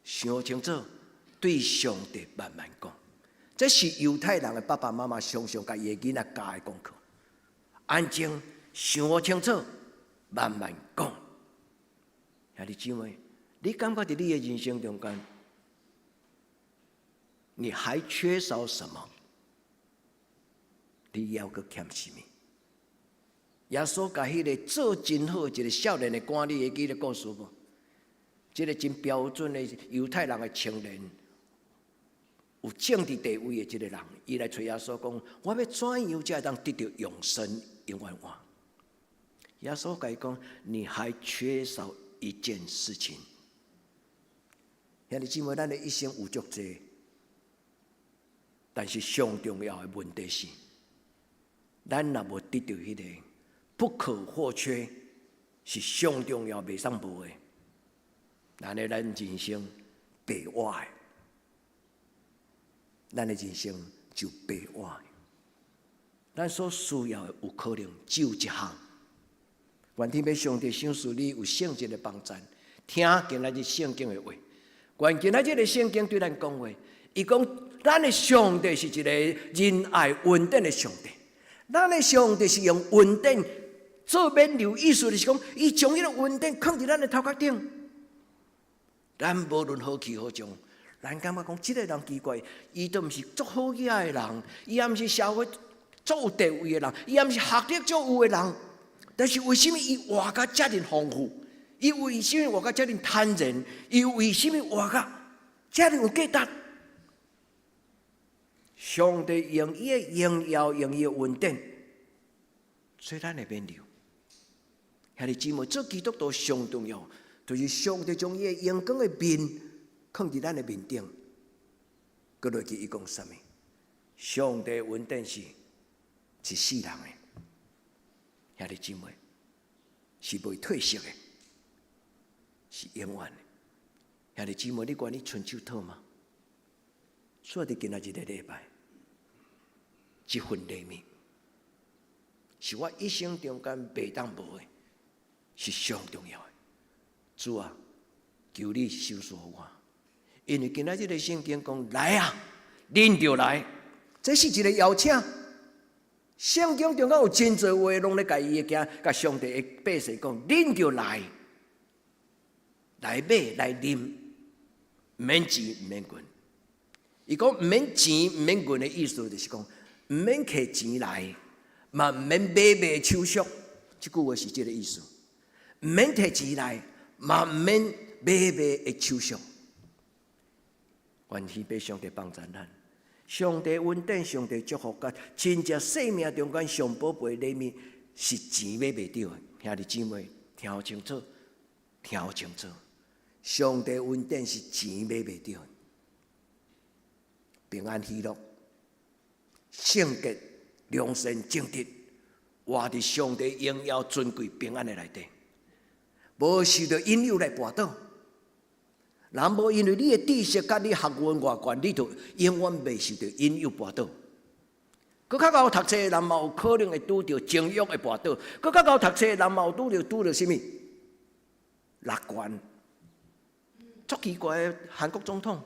A: 想好清楚，对上帝慢慢讲。这是犹太人的爸爸妈妈常常甲伊的囡仔教的功课。安静，想好清楚，慢慢讲。兄弟姊妹，你感觉在你的人生中间，你还缺少什么？你要搁欠什么？耶稣甲迄个做真好一个少年的官，你会记得故事无？这个真标准的犹太人的青年。有政治地位的这个人，伊来找耶稣讲：我要怎样才会当得到永生永远活？耶稣甲伊讲：你还缺少一件事情。兄弟姊妹，咱的一生有足多，但是上重要的问题是，咱若无得到迄个不可或缺，是上重要袂当无的，咱的咱人生白活的。咱的人生就白活。咱所需要的有可能只有一项。愿天父上帝赏赐你有圣洁的帮助，听今仔日圣经的话。愿今仔日的圣经对咱讲话，伊讲咱的上帝是一个仁爱稳定的上帝。咱的上帝是用稳定做免流，意思就是讲，伊将迄个稳定放伫咱的头壳顶。咱无论好气好重，咱感觉讲，即个人奇怪，伊都毋是足好嘢的人，伊也毋是社会足有地位的人，伊也毋是学历足有的人。但是为什么伊活甲遮尔丰富？伊为什么活甲遮尔坦然？伊为什么活甲遮尔有价值？上帝用伊的荣耀，用伊的稳定，所以咱会免流。兄弟姊妹，做基督徒上重要，就是上帝将伊的阳光的面放伫咱的面顶。搁落去伊讲啥物？上帝稳定是世人的。兄弟姊妹，是袂退色的，是永远的。兄弟姊妹，你愿意伸手讨吗？所以今仔日的礼拜，这份礼物，是我一生中间袂当无的，是上重要的。主啊，求你收赐我，因为今仔日的圣经讲，来啊，恁就来，这是一个邀请。圣经中间有真侪话，拢咧甲伊个甲上帝的百姓讲，恁就来，来买来啉，毋免钱毋免quyền。伊讲毋免钱毋免quyền的意思，就是讲毋免摕钱来，嘛毋免买手续。即句话是即个意思。毋免摕钱来，嘛毋免买的手续。愿天父上帝帮助咱。上帝稳定，上帝祝福，甲真正生命中间上宝贝的礼物是钱买袂到的。兄弟姊妹，听清楚，听清楚。上帝稳定是钱买袂到的。平安喜乐、圣洁、良善、正直，活伫上帝荣耀、尊贵、平安的内底，无受到引诱来绊倒。人无因为你的知识甲你学问外悬，你就永远袂受到引诱绊倒。佮较高读册的人嘛，有可能会拄到情欲的绊倒；佮较高读册的人嘛，有拄到什么？乐观。足奇怪的韩国总统，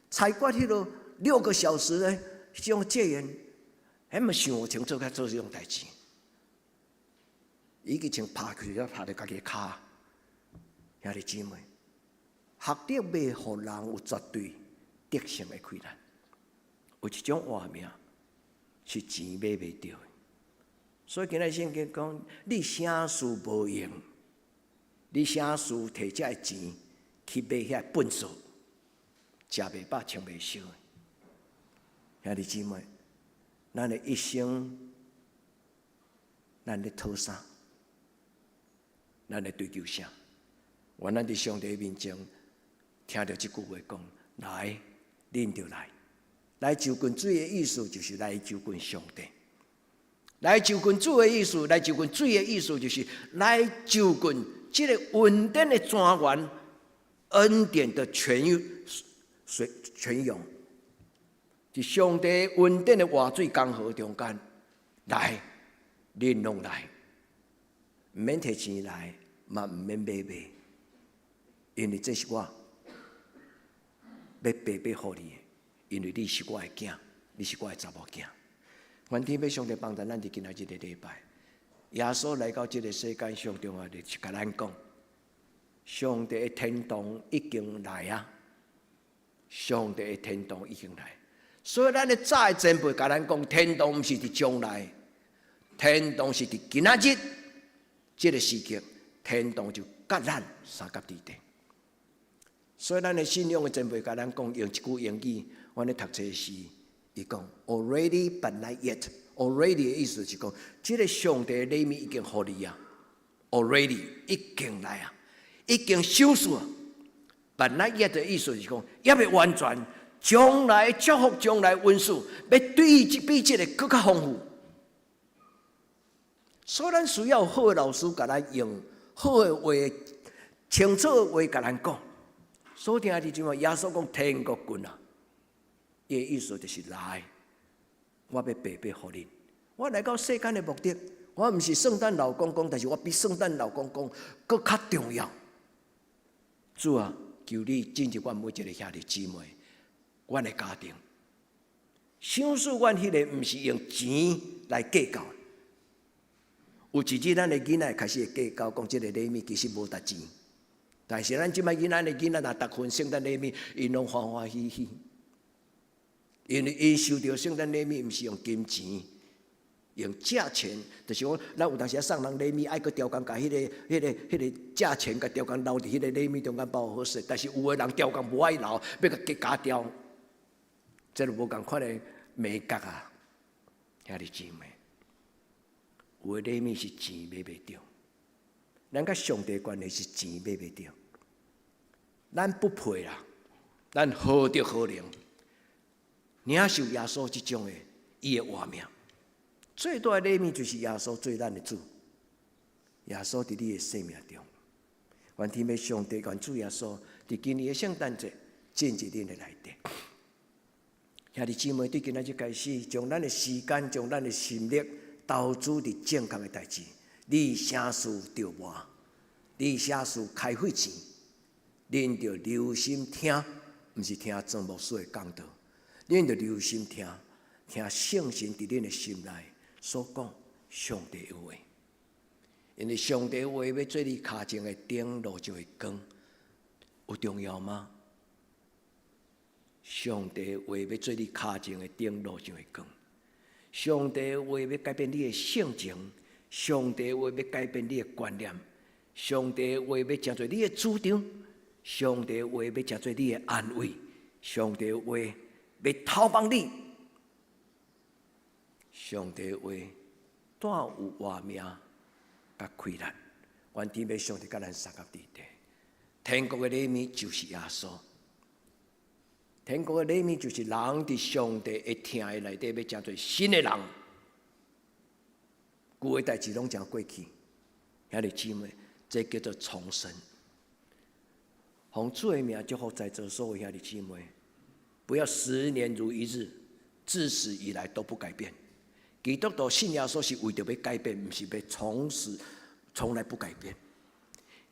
A: 裁决迄个6个小时的这种戒严，还没想清楚，甲做这种代志。伊去先拍去，了拍着家己的骹。兄弟姊妹。学历袂互人有绝对得胜的困难，有一种活命是钱买袂到的。所以今日圣经讲，你啥事无用，你啥事摕这个钱去买遐粪扫，食袂饱穿袂烧的。兄弟姊妹，咱的一生，咱咧讨啥？咱咧追求啥？愿咱伫上帝面前。听到这句话讲，来，恁就来，来就近水的意思就是来就近上帝，来就近主的意思，来就近水的意思就是来就近这个稳定的泉源，恩典的泉涌，伫上帝稳定的活水江河中间，来，恁拢来，毋免摕钱来，嘛毋免买，因为这是我。要白白互你的，因为你是我的囝，你是我的查某囝。愿天父上帝帮助咱伫今仔日的礼拜，耶稣来到这个世界上重要的，是甲咱讲，上帝的天堂已经来啊！上帝的天堂已经来，所以咱的早的前辈甲咱讲，天堂毋是伫将来，天堂是伫今仔日这个时刻，天堂就甲咱三甲地地。所以，咱的信仰的前辈甲咱讲，用一句英语，我咧读册时，伊讲 already but not yet。already 的意思是讲，这个上帝的礼物已经互你啊 ，already 已经来啊，已经赏赐啊。but not yet 的意思是讲，也未完全，将来祝福，将来恩赐，要比这个更较丰富。所以，咱需要好的老师甲咱用好的话、清楚的话甲咱讲。所听的姊妹，耶稣讲天国近啊，伊的意思就是来，我要白白给恁。我来到世间的目的，我毋是圣诞老公公，但是我比圣诞老公公搁较重要。主啊，求你进入阮每一个兄弟姊妹，阮的家庭。想使阮迄个毋是用钱来计较。有一日，咱的囡仔开始会计较，讲即个礼物其实无值钱。但是咱即摆咱的囡仔若得份圣诞礼物，因拢欢欢喜喜，因为因收到圣诞礼物毋是用金钱，用价钱，就是讲咱有当时送人礼物，爱搁调工甲迄个价钱甲调工留伫迄个礼物中间包好势。但是有的人调工无爱留，要甲加调，这就无共款的美角啊，兄弟姊妹。有的礼物是钱买袂着，咱甲上帝关系是钱买袂着。咱不配啦，咱何德何能，领受耶稣即种的伊的活命。最大的礼物就是耶稣做咱的主，耶稣伫你的生命中。愿天父上帝，愿主耶稣伫今年的圣诞节进入恁的内底。兄弟姊妹，伫今仔日开始，将咱的时间，将咱的心力投资伫正确的代志。你啥事着磨，你啥事开会钱，恁着留心听，毋是听庄牧师的讲道，恁着留心听，听圣神伫恁的心内所讲上帝的话。因为上帝的话要做你脚前的灯，路上的光，有重要吗？上帝的话要做你脚前的灯，路上的光。上帝的话要改变你的性情，上帝的话要改变你的观念，上帝的话要成做你的主张，上帝的话要成做你的安慰，上帝的话要投放你，上帝的话带有活命甲快乐。愿天父上帝甲咱三角地地，天国的礼物就是耶稣。天国的礼物就是人伫上帝的听的内底要成做新的人，旧的代志拢成过去。兄弟姊妹，这叫做重生。奉主的名祝福在座所有兄弟姊妹，不要10年如一日，自始以来都不改变。基督徒信耶稣是为着要改变，不是要从来不改变。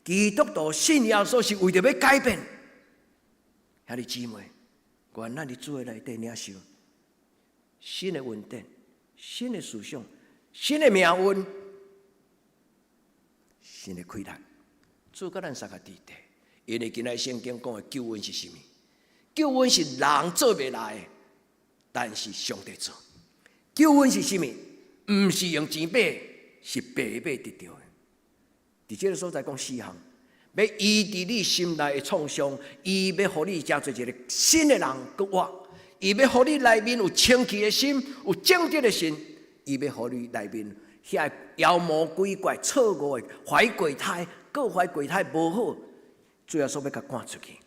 A: 基督徒信耶稣是为着要改变。兄弟姊妹，愿咱伫主的内底领受新的稳定、新的思想、新的命运、新的快乐。主甲咱三个地地，因为今仔圣经讲的救恩是什么？救恩是人做袂来的，但是上帝做。救恩是什么？毋是用钱买，是白白得到的。伫这个所在讲4项，要医治你心内的创伤，伊要互你成做一个新的人搁活，伊要互你内面有清气的心，有正直的心，伊要互你内面遐妖魔鬼怪、错误的怀鬼胎、各怀鬼胎无好，主要说要甲赶出去。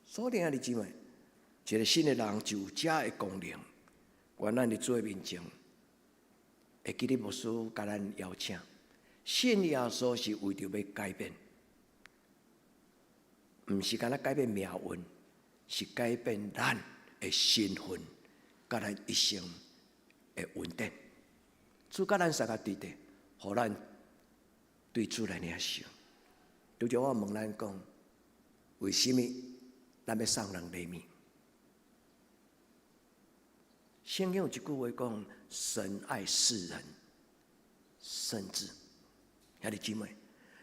A: 所以啊，弟姊妹，一个新的人就有这的功能。愿咱伫主的面前，会记得牧师甲咱邀请，信耶稣是为着要改变，毋是干那改变命运，是改变咱的身份，甲咱一生的稳定。主甲咱三个地地，互咱对主来领受。拄则我问咱讲，为什么咱要送人礼物？圣经有一句话讲：神爱世人，甚至兄弟姊妹，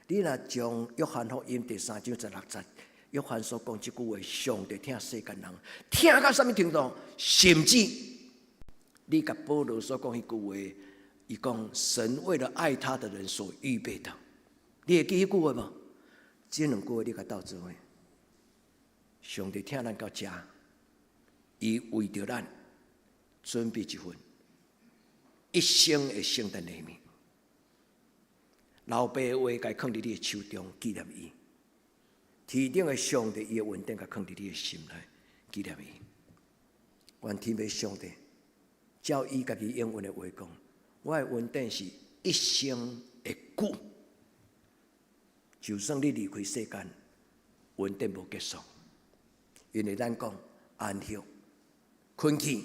A: 你若将约翰福音第3章16节，约翰所讲这句话，上帝听世间人听到什么程度？甚至你甲保罗所讲迄句话，伊讲神为了爱他的人所预备的，你会记迄句话无？这两句话你甲斗做伙，上帝听咱到这，伊为着咱准备一份一生的圣诞礼物。老爸的话，该放伫你的手中纪念伊；天顶的上帝，伊的稳定，该放伫你的心内纪念伊。愿天父上帝照伊家己应允的话讲，我的稳定是一生的久，就算你离开世间，稳定无结束。因为咱讲安息、困去，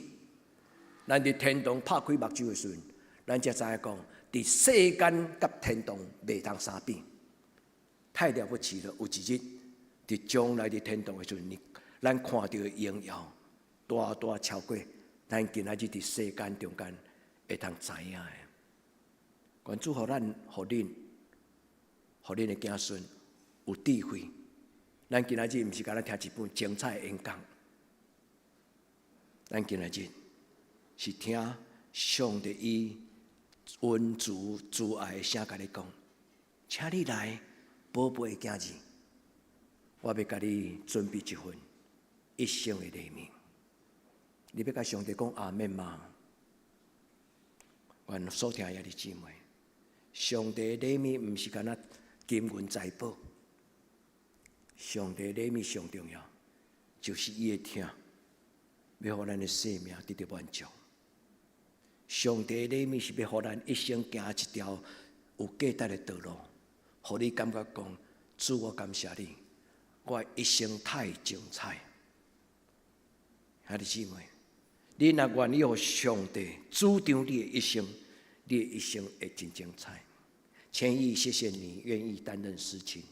A: 咱伫天堂拍开目睭的时阵，咱才知影讲，伫世间甲天堂袂当相比，太了不起了。有一日，伫将来伫天堂的时阵，咱看到的荣耀，大大超过咱今仔日伫世间中间会通知影的。愿主互咱，互恁的子孙有智慧。咱今仔日毋是干咱听一本精彩的演讲，咱今仔日是听上帝以温慈慈爱的声甲你讲，请你来，宝贝的囝儿，我要甲你准备一份一生的礼物。你要甲上帝讲阿免吗？愿所听的姊妹，上帝的礼物毋是干那金银财宝。上帝礼物上重要，就是伊的疼，要互咱的生命得到满足。上帝礼物是要互咱一生行一条有价值的道路，互你感觉讲，主，我感谢你，我一生太精彩。兄弟姊妹，你若愿意互上帝主张你的一生，你的一生会真精彩。千亿谢谢你愿意担任事情。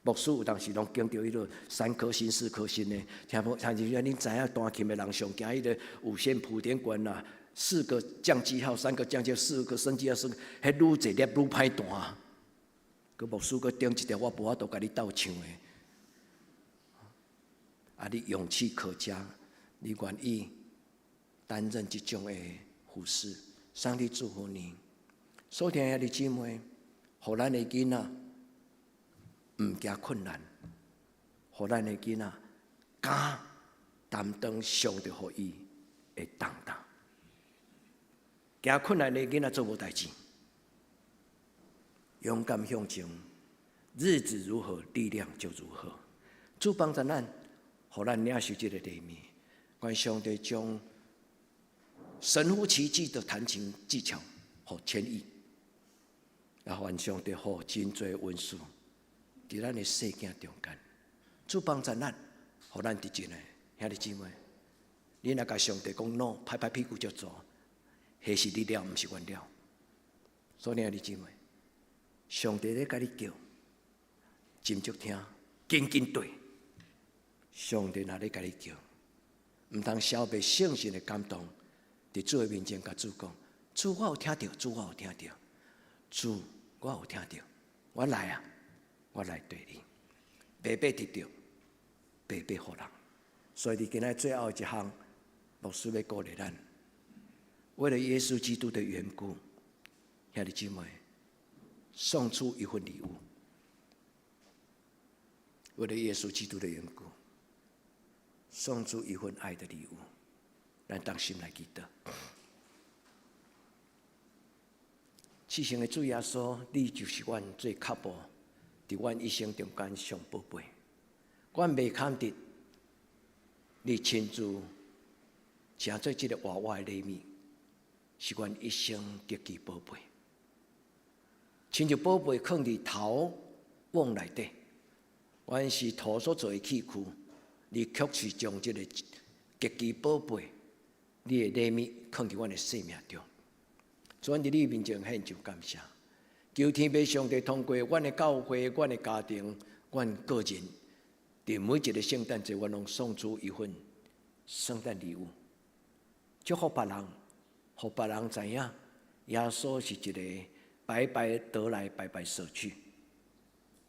A: 牧师有当时拢经到迄个3颗星、4颗星的，听就恁知影弹琴的人上惊迄个五线谱点管啦，4个降记号、3个降记号、4个升记号，迄愈侪粒愈歹弹。佮牧师佮顶一条，我无法度甲你斗唱的。啊，你勇气可嘉，你愿意担任这种的服侍，上帝祝福你。所听的姊妹，互咱的囡仔。毋惊困难，互咱的囡仔敢担当上帝予伊的重担。惊困难的囡仔做无代志，勇敢向前，日子如何，力量就如何。主帮助咱，互咱领受这个礼物。愿上帝将神乎其技的弹琴技巧，互千亿，也愿上帝互真侪恩赐。伫咱的世界中间，主帮助咱，互咱伫真诶兄弟姊妹，你若甲上帝讲 no， 拍拍屁股就做，迄是你了，毋是阮了。所以兄弟姊妹，上帝咧甲你叫，真足听，紧紧对。上帝若咧甲你叫，毋通消灭圣神的感动，伫主的面前甲主讲：主，我有听到，主，我有听到，主，我有听到，我来啊！我来对你，白白得到，白白互人。所以你今仔最后一项，牧师要鼓励咱，为了耶稣基督的缘故，兄弟姊妹，送出一份礼物。为了耶稣基督的缘故，送出一份爱的礼物，咱当心来记得。赐生的主耶稣，你就是阮最靠谱。伫阮一生中间上宝贝，阮未堪得你亲自请做这个活活的礼物，是阮一生极其宝贝。亲像宝贝放伫头往内底，阮是土所做的器躯，你却是将这个极其宝贝你的礼物放伫阮的生命中，所以伫你面前献上感谢。求天父上帝通过阮的教会、阮的家庭、阮个人，伫每一个圣诞节，阮拢送出一份圣诞礼物，祝福别人，互别人知影，耶稣是一个白白得来、白白舍去。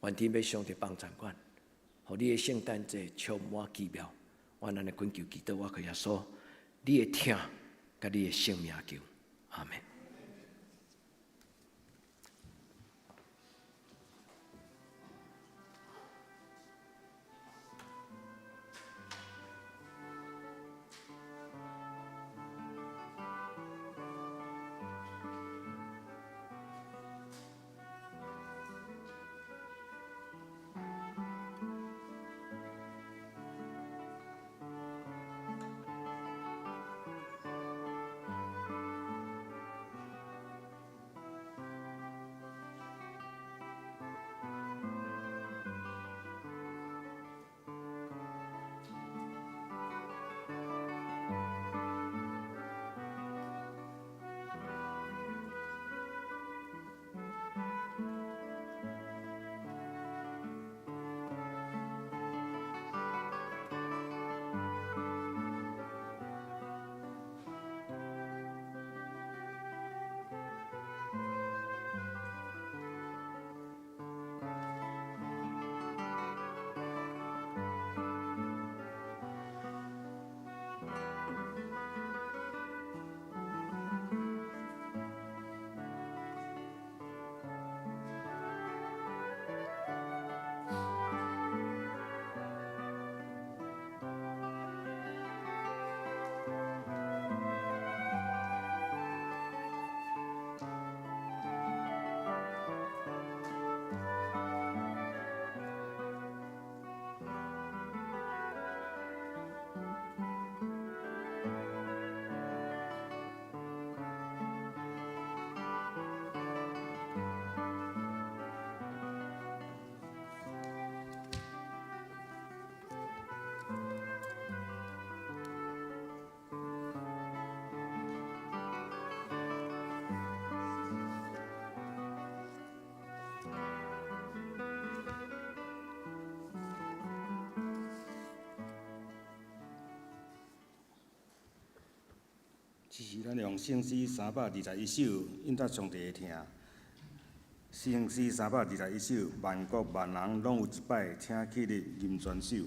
A: 愿天父上帝帮助阮，互你的圣诞节充满奇妙。我咱的恳求祈祷，我可耶稣，你的听，甲你的生命求，阿门。
E: 只是咱用圣诗321首应答上帝的听。圣诗321首，万国万人拢有一摆，请起立吟全首。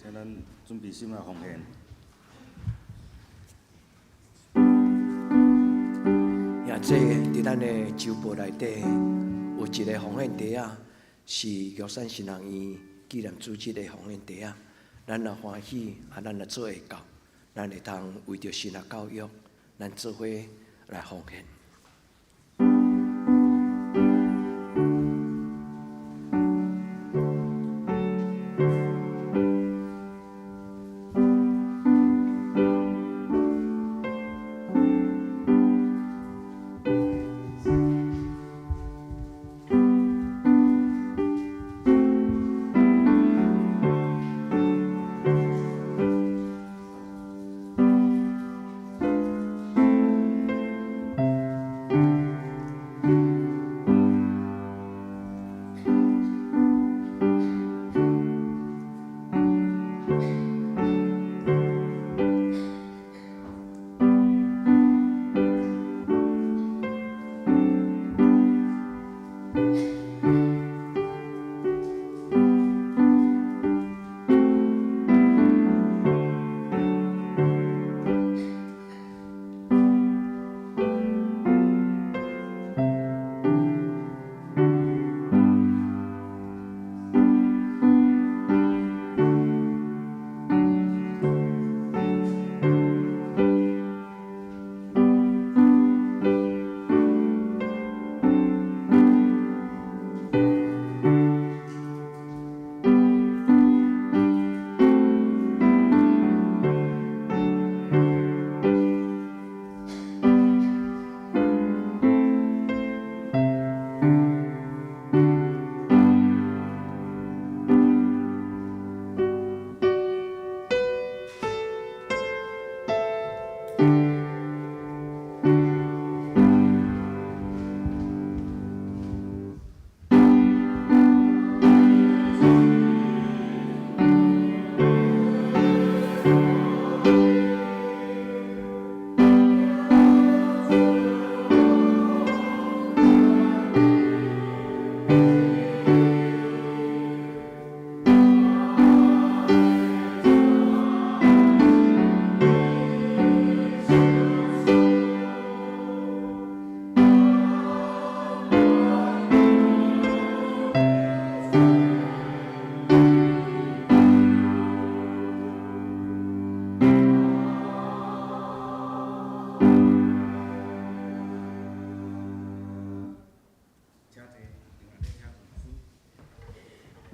E: 请咱准备心来奉献。
A: 也这伫咱的周报内底有一个奉献袋啊，是玉山新人院纪念组织的奉献袋啊。咱若欢喜，咱若做会到，咱会通为着神的教育，咱做伙来奉献。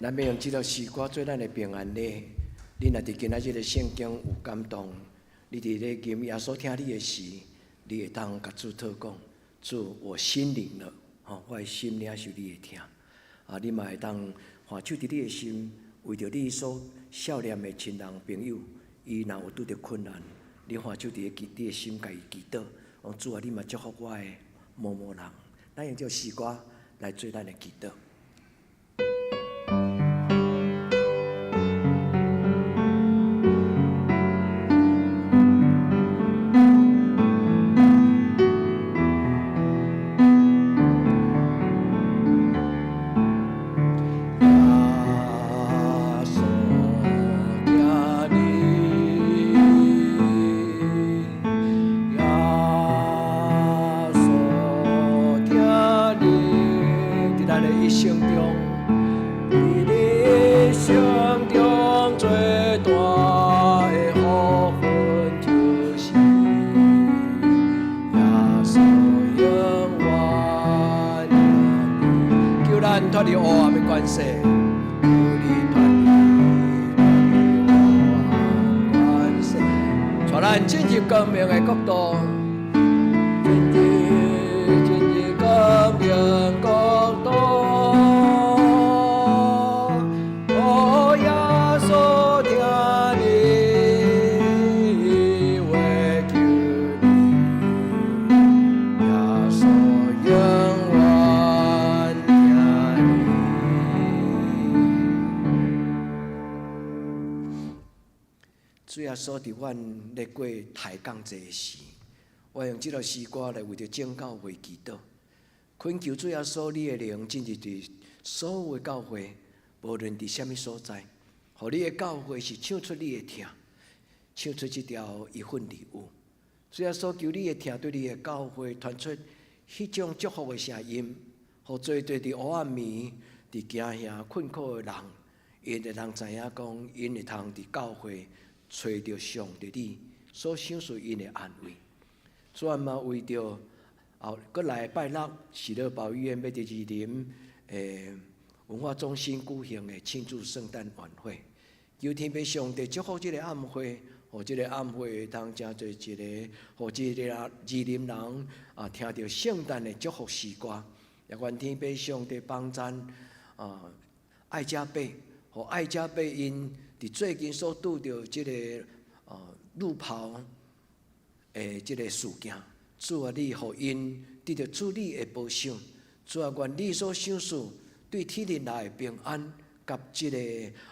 A: 咱要用这条诗歌做咱的平安礼。你若伫今仔日的圣经有感动，你伫咧今耶稣听你的时，你会当甲主祷讲：主，我心灵了，我的心领受你的听。你嘛会当换手伫你的心，为着你所孝念的亲人朋友，伊若有拄着困难，你换手伫你的心，甲伊祈祷。主啊，你嘛祝福我的某某人。咱用这诗歌来做咱的祈祷。脱离黑暗的关系，带咱进入光明的国度，进入光明国度。哦，耶稣听你话求你，耶稣永远听你。主耶稣伫阮咧过抬杠这时，我用这条诗歌来为着正教会祈祷，恳求主耶稣你的灵进入伫所有的教会，无论伫什么所在，互你的教会是唱出你的听，唱出这条一份礼物。主耶稣求你的听对你的教会传出迄种祝福的声音，互做对伫黑暗暝、伫惊吓困苦的人，因会通知影讲，因会通伫教会找到上帝你所享受因的安慰。主啊嘛为着过来拜六喜乐堡医院要伫二林文化中心举行的庆祝圣诞晚会，求天父上帝祝福这个暗会，互这个暗会会通真做一个，互这个二林人听到圣诞的祝福诗歌，也愿天父上帝帮咱爱加倍，互爱加倍因伫最近所拄到这个路跑的这个事件，主啊，你互因得到主你的保守，主啊，愿你所享受对体内的平安，甲这个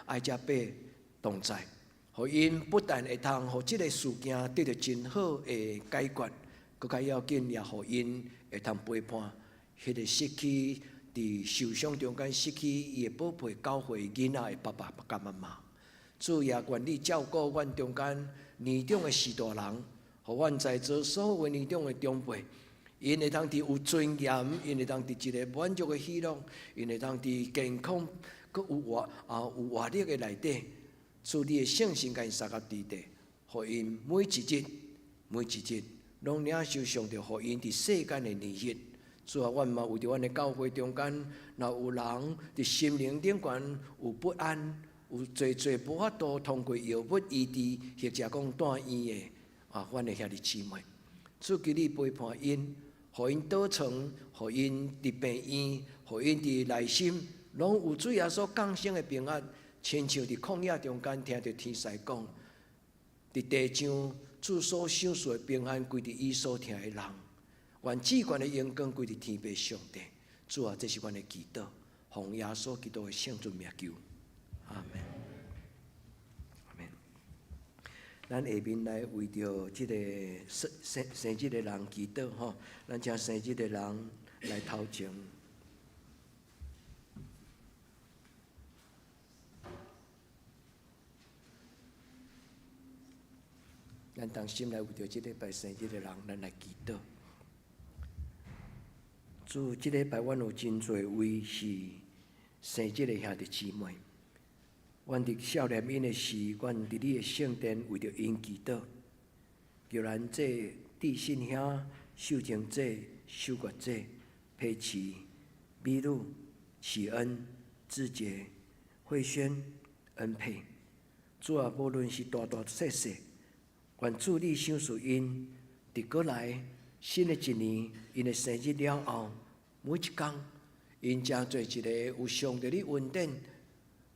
A: 爱加倍同在，互因不但会通互这个事件得到真好的解决，更加要紧也互因会通陪伴迄个失去伫受伤中间失去伊的宝贝教会囡仔的爸爸甲妈妈。主也愿你照顾阮中间年长的士大人，互阮在座所有年长的长辈，因会当伫有尊严，因会当伫一个满足的喜乐，因会当伫健康，佮有活力的内底，主你的圣心甲因撒到地底，互因每一日，拢领受上帝互因伫世间的年日。主啊，阮嘛为着阮的教会中间，若有人伫心灵顶悬有不安。有侪无法度通过药物医治，或者讲住院的阮的兄弟姊妹，主求你陪伴因，互因倒床，互因伫病院，互因伫内心，拢有主耶稣降生的平安，亲像伫旷野中间听到天使讲，伫地上主所享受的平安归伫伊所听的人，愿至高的荣光归伫天父上帝。主啊，这是阮的祈祷，奉耶稣基督的圣尊名求。阿门，阿门。咱下面来为着这个生日的人祈祷吼，咱请生日的人来头前。咱同心来为着这礼拜生日的人，咱来祈祷。主，这礼拜阮有真侪位是生日的兄弟姊妹。阮伫少年因的时，阮伫你的圣殿为着因祈祷，叫咱这弟信兄、受刑者、受决者、佩奇、米露、启恩、志杰、慧轩、恩佩。主啊，无论是大大小小，愿主你赏赐因，伫过来新的一年，因的生日了后，每一天，因将做一个有上帝的恩典，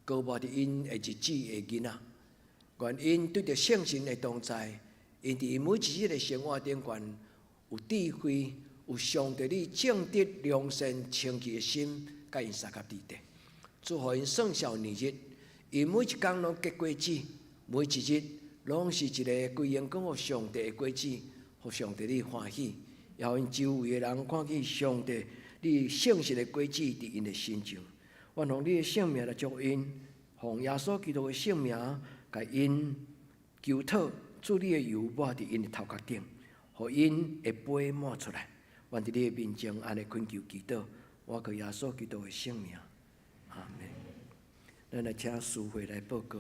A: 高牧伫因的日子的囡仔。愿因对着圣神的同在，因伫因每一日的生活顶悬有智慧，有上帝的正直、良善、清洁的心，甲因三合伫地。祝福因算小年日。因每一天拢结果子，每一日拢是一个归荣光互上帝的果子，互上帝的欢喜，也互因周围的人看见上帝你圣实的果子伫因的身上。愿用你的圣名来祝因，奉耶稣基督的圣名，甲因求讨，祝你的油抹伫因的头壳顶，互因会飞满出来。愿伫你的面前安尼恳求祈祷，我靠耶稣基督的圣名，阿门。咱来请师会来报告。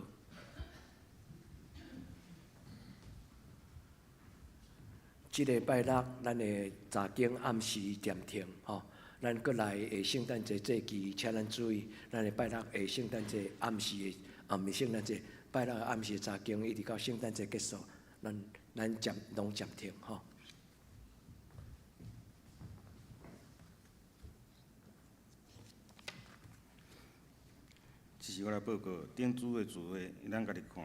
A: 这个拜六，咱的早间暗时暂停，吼，咱过来的圣诞节这期，请咱注意，咱的拜六的圣诞节暗时的圣诞节，拜六的暗时早间一直到圣诞节结束，咱拢暂停，吼。
E: 是我来报告，顶主的聚会，咱家己看。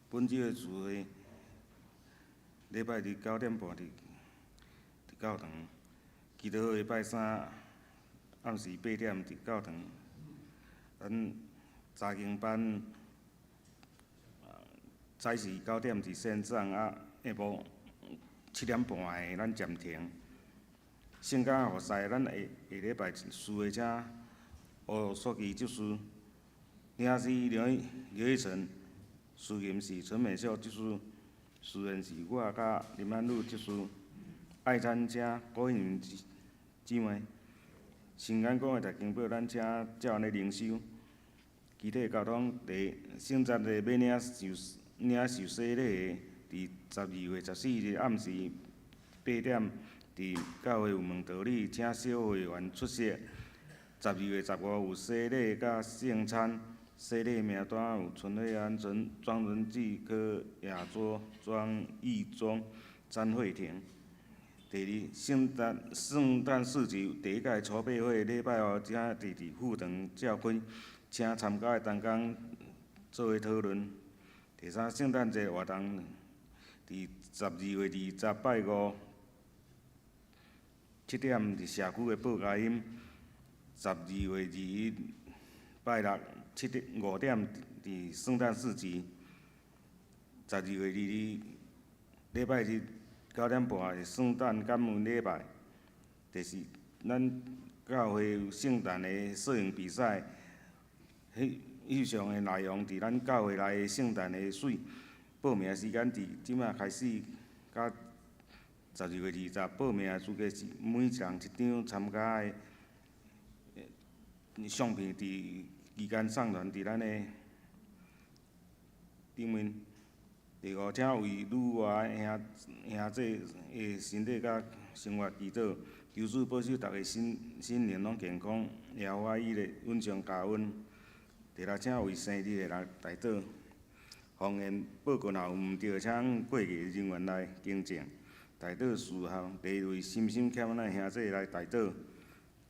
E: 本周的聚会，礼拜日9点半伫教堂；祈祷会礼拜三暗时8点伫教堂。咱查经班早时9点伫线上，下晡7点半的咱暂停。圣家学赛，咱下礼拜四会请吴书记执事。领是刘一成，司琴是陈美秀执事，诗人是我甲林安鲁执事，爱参加古音姊妹，新安宫的大经报咱请照安尼灵修，具体交通第圣节的要领受洗礼伫12月14日暗时8点，伫教会有问道理，请小会员出席。12月15有洗礼甲圣餐。洗礼名单有陈慧安、庄仁记、柯亚洲、庄义忠、詹慧婷。第二，圣诞市集第一届筹备会礼拜后，请伫副堂召开，请参加的同工做伙讨论。第三，圣诞节活动伫12月20拜5 7点伫社区的报佳音。12月21拜六5点伫圣诞市集，12月22礼拜日9点半是圣诞感恩礼拜。第四，咱教会有圣诞的摄影比赛，以上的内容伫咱教会内的圣诞的水。报名时间伫即马开始，到12月20。报名的资格是每一人一张参加的相片伫。期间上传伫咱的顶面。第五，请为女娃兄姐的身体甲生活祈祷，求主保守大家新年拢健康，也欢喜的稳上加温。第六，请为生日的人代祷。方言报告若有毋对，请过节人员来更正。代祷事项，第一位心心欠咱兄姐来代祷。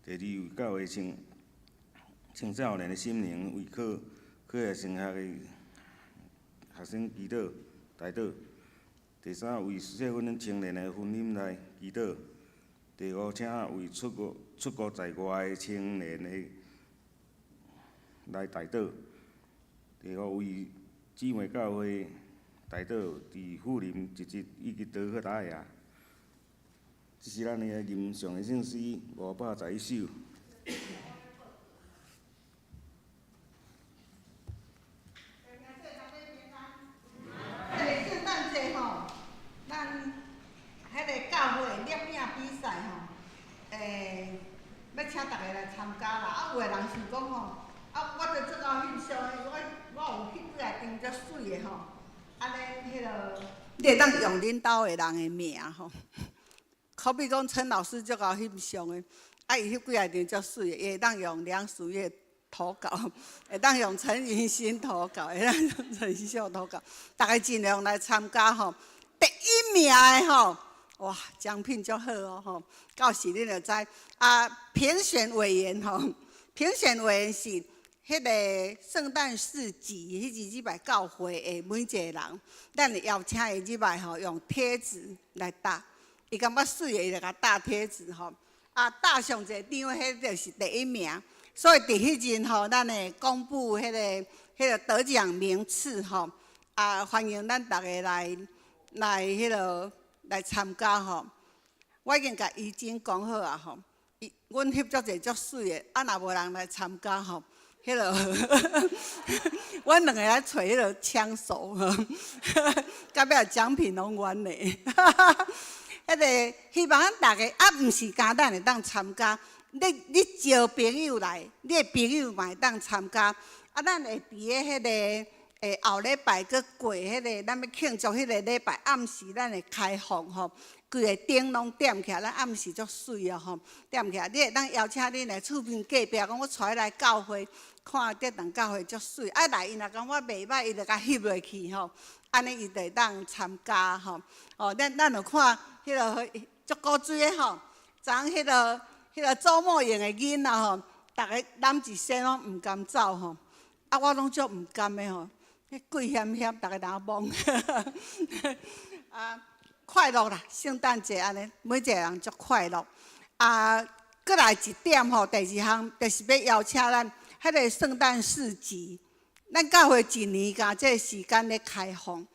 E: 第二位教会青少年的心灵为课业升学的学生祈祷代祷。第三，为结婚青年的婚姻来祈祷。第五，请为出国在外的青年的来代祷。第五，为姊妹教会代祷，伫富林一日以及多好大下。这是咱的吟上的圣诗511首。
F: 要请大家来参加啦！有的人想讲吼，我着足高兴上的，我有迄几啊张足水的吼，安尼迄落，你会当用恁兜的人的名吼，好比讲陈老师足高兴上的，伊迄几啊张足水的，伊会当用梁淑月投稿，会当用陈云新投稿，会当用陈秀投稿，大家尽量来参加吼。第1名的吼，哇，奖品足好哦吼，到时你就知啊。评选委员吼，评选委员是迄个圣诞市集，迄日摆教会的每一个人，咱会邀请伊日摆吼用贴纸来搭，伊感觉水的伊就甲搭贴纸吼。啊，搭上一张，迄就是第1名。所以伫迄阵吼，咱会公布迄个得奖名次吼。啊，欢迎咱大家来参加吼。我已经甲怡晶讲好啊吼，阮翕足侪足水的，啊，若无人来参加吼，迄落阮两个来找迄落枪手吼，到尾奖品拢阮的。迄个希望咱大家啊，毋是简单会当参加，你招朋友来，你的朋友嘛会当参加。啊，咱会伫迄个后礼拜搁过迄个，咱要庆祝迄个礼拜暗时，咱会开放吼，规个灯拢点起来，咱暗时足水哦吼，点起来，你会当邀请恁的厝边隔壁，讲我带来教会看这堂教会足水，啊来伊若讲我袂歹，伊就甲翕落去吼，安尼伊就会当参加吼。哦，咱有看迄个足古锥的吼，昨迄个周末营的囡仔吼，逐个揽一身拢毋甘走吼，啊我拢足毋甘的吼。迄鬼险险，逐个人懵。啊，快乐啦！圣诞节安尼，每一个人足快乐。啊，过来一点吼，第2项就是要邀请咱迄个圣诞市集。咱教会一年甲这个时间咧开放，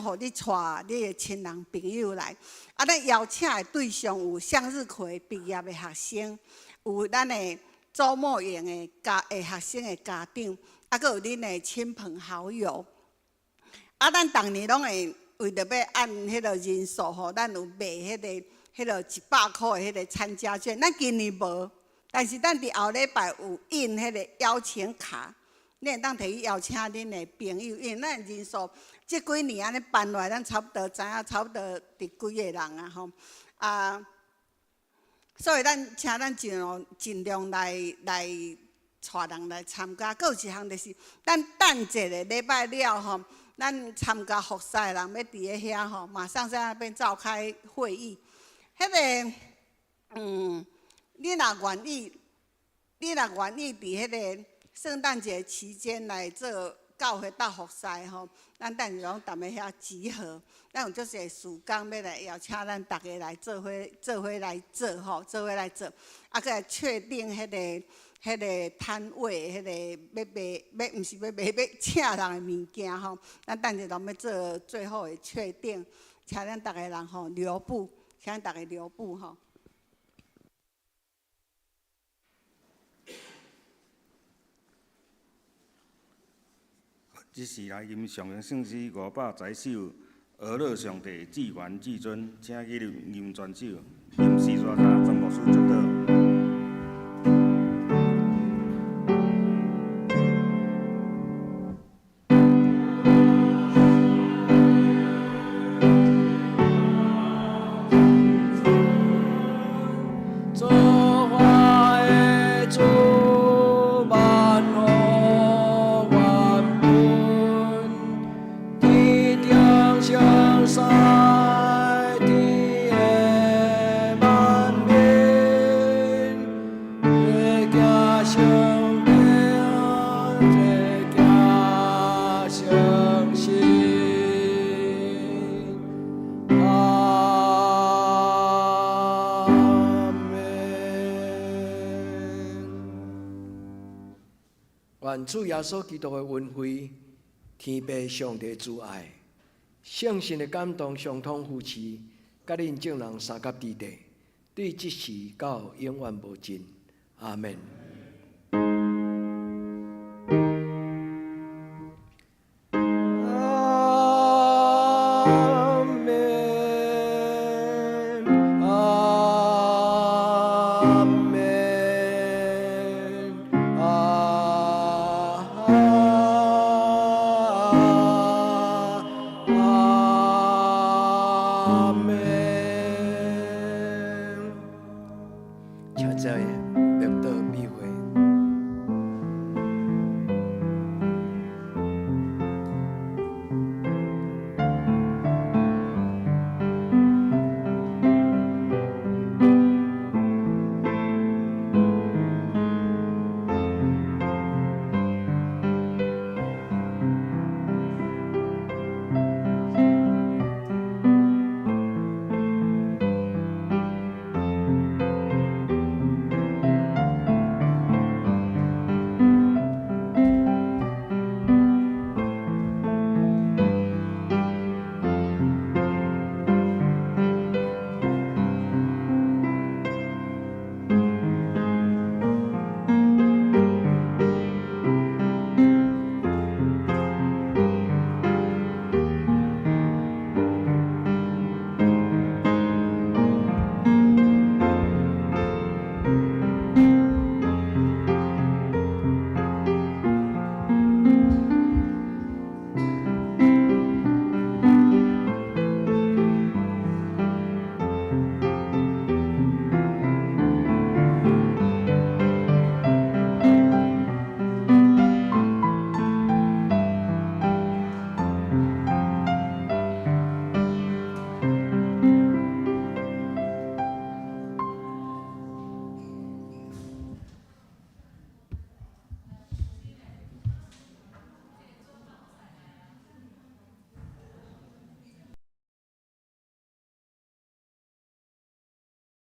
F: 互你带你的亲人朋友来。啊，咱邀请的对象有向日葵毕业的学生，有咱的周末营的学生的家长。啊，阁有恁的亲朋好友，啊，咱逐年拢会为着要按迄个人数吼，咱有卖迄个100块的迄个参加券。咱今年无，但是咱伫后礼拜有印迄个邀请卡，恁会当摕去邀请恁的朋友，因为咱人数这几年安尼办落来，咱差不多知影，差不多伫几个人啊吼，啊，所以请咱尽量来带人来参加，阁有一项就是咱等一个礼拜了吼，咱参加复赛的人要伫咧遐吼，马上在那边召开会议。迄个你若愿意伫迄个圣诞节期间来做教会大复赛吼，咱等下拢踮咧遐集合，咱有足侪时间要来邀请咱大家来做伙来做吼，做伙来做，啊，佮来确定迄个摊位，迄个毋是要卖，要请人的物件吼，咱等下拢要做最后的确定，请咱大家人吼留步，请大家留步吼。
E: 即时来吟上行圣诗510首，俄勒上帝至源至尊，请记录吟全首，吟诗沙沙，全部书祝祷。
A: 愿主耶稣基督的恩惠、天父上帝之爱、圣神的感动，相通扶持，甲恁众人三甲之地，对即时到永远无尽。阿门。请在列到